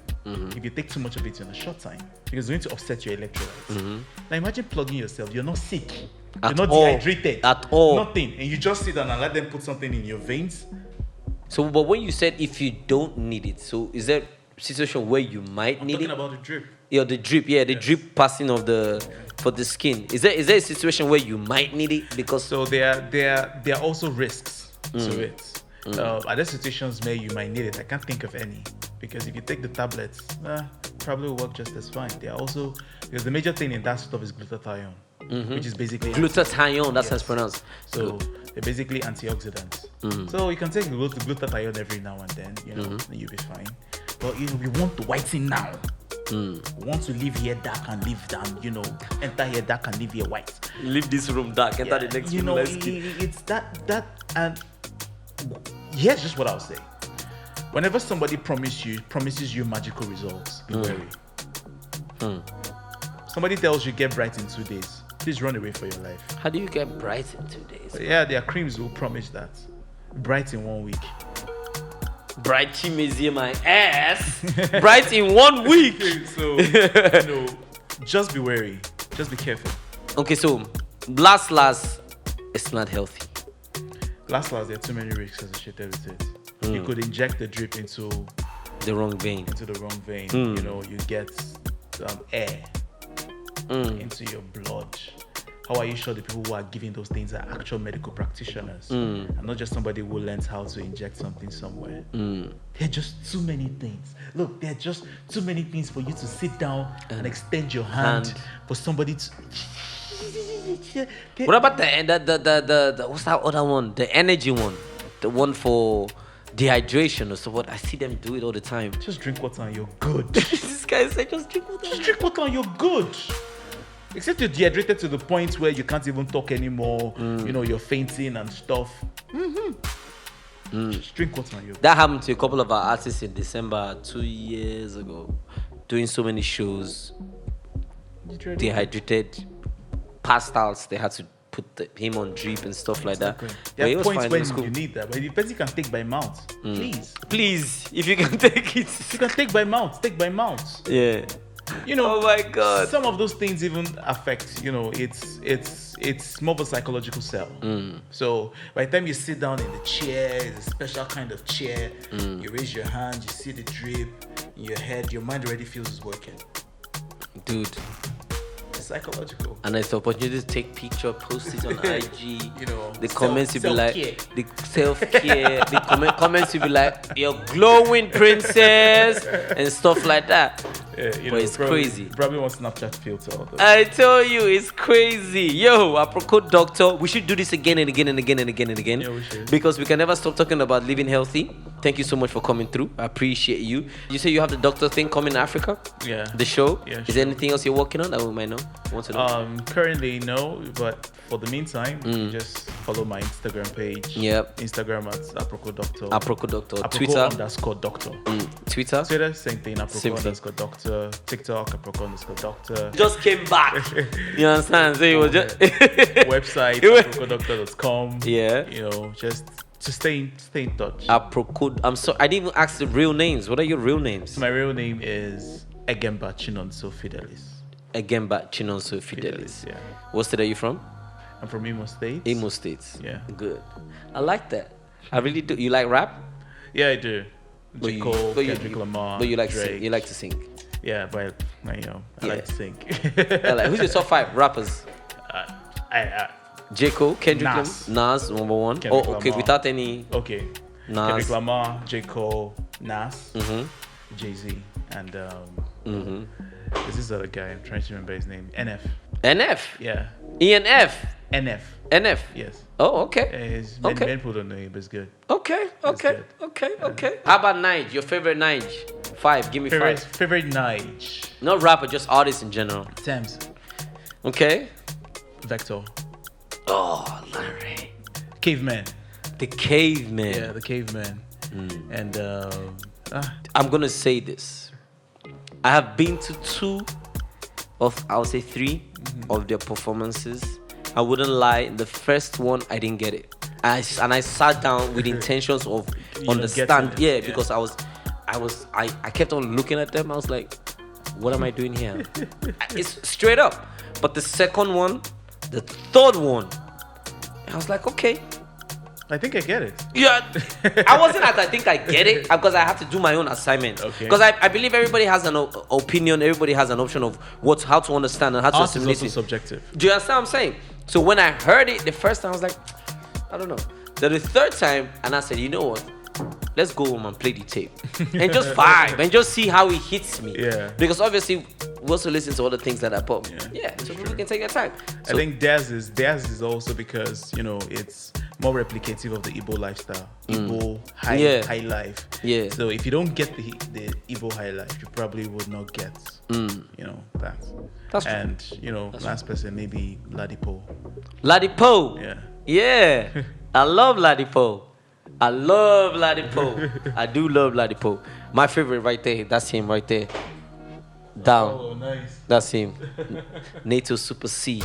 Speaker 3: if you take too much of it in a short time, because it's going to offset your electrolytes. Now imagine plugging yourself. You're not sick, you're not dehydrated
Speaker 2: at all,
Speaker 3: nothing, and you just sit down and let them put something in your veins.
Speaker 2: So, but when you said if you don't need it, so is there a situation where you might need it?
Speaker 3: I'm talking about the drip.
Speaker 2: Yeah, the drip. Yeah, the drip passing of for the skin. Is there a situation where you might need it? Because
Speaker 3: so there are also risks to it. Are there situations where you might need it? I can't think of any, because if you take the tablets, probably will work just as fine. They are also, because the major thing in that stuff is glutathion, which is basically
Speaker 2: glutathion. That's how it's pronounced.
Speaker 3: So they're basically antioxidants. So you can take glutathion every now and then, and you'll be fine. But we want to whiten now. We want to live here dark and live down, enter here dark and live here white.
Speaker 2: Leave this room dark, enter the next room light skin.
Speaker 3: It's that and here's just what I'll say. Whenever somebody promises you magical results, be wary. Somebody tells you get bright in 2 days, please run away for your life.
Speaker 2: How do you get bright in 2 days?
Speaker 3: Yeah, there are creams who promise that. Bright in 1 week.
Speaker 2: Bright chimizia my ass. Bright in 1 week.
Speaker 3: So, just be wary. Just be careful.
Speaker 2: Okay, so last, it's not healthy.
Speaker 3: Last, there are too many risks associated with it. You could inject the drip into
Speaker 2: the wrong vein.
Speaker 3: You get air into your blood. How are you sure the people who are giving those things are actual medical practitioners and not just somebody who learns how to inject something somewhere? There are just too many things. Look, there are just too many things for you to sit down and extend your hand for somebody to.
Speaker 2: What about the what's that other one? The energy one, the one for dehydration or so. What I see them do it all the time.
Speaker 3: Just drink water and you're good.
Speaker 2: This guy said, just drink water.
Speaker 3: Just drink water and you're good. Except you're dehydrated to the point where you can't even talk anymore. You're fainting and stuff. Just drink water and you're good.
Speaker 2: That happened to a couple of our artists in December 2 years ago, doing so many shows. Dehydrated. Passed out, they had to put him on drip and stuff like that.
Speaker 3: There are points when you need that, but if the person can take by mouth,
Speaker 2: please, if you can take it,
Speaker 3: you can take by mouth. Take by mouth.
Speaker 2: Yeah. Oh my God.
Speaker 3: Some of those things even affect. It's more of a psychological cell. So by the time you sit down in the chair, it's a special kind of chair. You raise your hand, you see the drip in your head. Your mind already feels it's working.
Speaker 2: Dude.
Speaker 3: Psychological,
Speaker 2: and it's an opportunity to take picture, post it on IG. The comments will be like the self-care. The comments will be like, you're glowing princess and stuff like that. But it's crazy.
Speaker 3: Probably want Snapchat filter. Although.
Speaker 2: I tell you, it's crazy. Yo, Aproko doctor, we should do this again and again and again and again and again.
Speaker 3: Yeah, we should.
Speaker 2: Because we can never stop talking about living healthy. Thank you so much for coming through. I appreciate you. You say you have the doctor thing coming in Africa?
Speaker 3: Yeah.
Speaker 2: The show?
Speaker 3: Yeah,
Speaker 2: Is there anything else you're working on that we might know? Want to know?
Speaker 3: Currently no, but for the meantime, you just follow my Instagram page.
Speaker 2: Yep.
Speaker 3: Instagram at Aproko Doctor.
Speaker 2: Aproko doctor.
Speaker 3: Aproko
Speaker 2: Twitter?
Speaker 3: _Doctor.
Speaker 2: Twitter?
Speaker 3: Twitter, same thing.
Speaker 2: Same thing.
Speaker 3: Aproko _Doctor. TikTok, Aproko _Doctor.
Speaker 2: Just came back. You understand? So it was just
Speaker 3: Website, aprokodoctor.com.
Speaker 2: Yeah.
Speaker 3: You know, just to stay in touch.
Speaker 2: Aproko. I'm sorry, I didn't even ask the real names. What are your real names?
Speaker 3: My real name is Egemba Chinonso Fidelis.
Speaker 2: Egemba Chinonso Fidelis.
Speaker 3: Yeah.
Speaker 2: What state are you from?
Speaker 3: I'm from Imo State.
Speaker 2: Imo State.
Speaker 3: Yeah.
Speaker 2: Good. I like that. I really do. You like rap?
Speaker 3: Yeah, I do.
Speaker 2: But
Speaker 3: J.
Speaker 2: you-
Speaker 3: Cole,
Speaker 2: but you-
Speaker 3: Kendrick Lamar,
Speaker 2: But you like to
Speaker 3: Drake.
Speaker 2: sing. You like to sing.
Speaker 3: Yeah, but you know, I
Speaker 2: Yeah.
Speaker 3: like to sing.
Speaker 2: Who's your top 5 rappers?
Speaker 3: I
Speaker 2: J. Cole, Kendrick
Speaker 3: Nas.
Speaker 2: Nas, number 1.
Speaker 3: Kendrick
Speaker 2: Oh, okay.
Speaker 3: Lamar.
Speaker 2: Without any
Speaker 3: okay.
Speaker 2: Nas.
Speaker 3: Kendrick Lamar, J. Cole, Nas,
Speaker 2: Mm-hmm.
Speaker 3: Jay-Z, and
Speaker 2: Mm-hmm.
Speaker 3: there's this other guy. I'm trying to remember his name. NF.
Speaker 2: NF.
Speaker 3: Yeah.
Speaker 2: ENF.
Speaker 3: NF.
Speaker 2: NF.
Speaker 3: Yes.
Speaker 2: Oh, okay.
Speaker 3: Many
Speaker 2: Okay.
Speaker 3: people don't know him, but it's good.
Speaker 2: Okay.
Speaker 3: That's
Speaker 2: Okay.
Speaker 3: good.
Speaker 2: Okay. Okay. How about Nige? Your favorite Nige? 5. Give me 5.
Speaker 3: Favorite Nige.
Speaker 2: Not rapper, just artists in general.
Speaker 3: Thames.
Speaker 2: Okay.
Speaker 3: Vector.
Speaker 2: Oh, Larry.
Speaker 3: Caveman.
Speaker 2: The Caveman.
Speaker 3: Yeah, the Caveman. And
Speaker 2: I'm gonna say this. I have been to 2 of, I'll say 3 of their performances. I wouldn't lie. The first one, I didn't get it. I sat down with intentions of
Speaker 3: You
Speaker 2: understand.
Speaker 3: getting it,
Speaker 2: Yeah,
Speaker 3: yeah.
Speaker 2: because I kept on looking at them. I was like, what am I doing here? It's straight up. But the second one, the third one, I was like, okay.
Speaker 3: I think I get it.
Speaker 2: Yeah, I wasn't as I think I get it because I have to do my own assignment.
Speaker 3: Okay.
Speaker 2: Because I believe everybody has an opinion, everybody has an option of how to understand and how to
Speaker 3: Art is
Speaker 2: assimilate
Speaker 3: also
Speaker 2: it.
Speaker 3: subjective.
Speaker 2: Do you understand what I'm saying? So when I heard it the first time, I was like, I don't know. Then the third time, and I said, you know what? Let's go home and play the tape and just vibe and just see how it hits me.
Speaker 3: Yeah.
Speaker 2: Because obviously, we also listen to other things that I pop.
Speaker 3: Yeah,
Speaker 2: So
Speaker 3: sure.
Speaker 2: people can take their time.
Speaker 3: I think theirs is also because it's more replicative of the Igbo lifestyle, Igbo high life.
Speaker 2: Yeah.
Speaker 3: So if you don't get the Igbo high life, you probably would not get that.
Speaker 2: That's true.
Speaker 3: And last person maybe Ladipo.
Speaker 2: Ladipo.
Speaker 3: Yeah.
Speaker 2: Yeah. I love Ladipo. I love Ladipo. I do love Ladipo. My favorite right there. That's him right there. Down.
Speaker 3: Oh, nice.
Speaker 2: That's him. NATO Super C.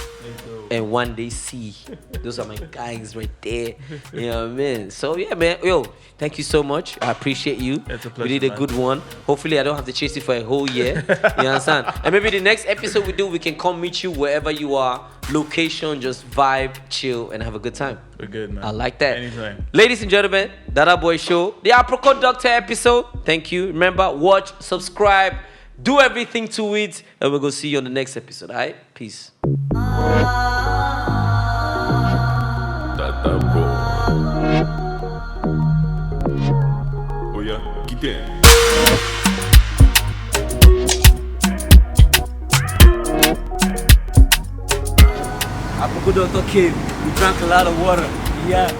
Speaker 2: And One Day C. Those are my guys right there. You know what I mean? So yeah, man. Yo, thank you so much. I appreciate you.
Speaker 3: It's a pleasure,
Speaker 2: We did a
Speaker 3: man.
Speaker 2: good one. Hopefully I don't have to chase you for a whole year. You understand? And maybe the next episode we can come meet you wherever you are. Location, just vibe, chill, and have a good time.
Speaker 3: We're good, man.
Speaker 2: I like that.
Speaker 3: Anytime.
Speaker 2: Ladies and gentlemen, Dadaboy Show, the Aproko Doctor episode. Thank you. Remember, watch, subscribe, do everything to it, and we'll go see you on the next episode. All right? Peace.
Speaker 1: Dadaboy. Oh yeah, get there.
Speaker 2: Aproko Doctor came. We drank a lot of water. Yeah.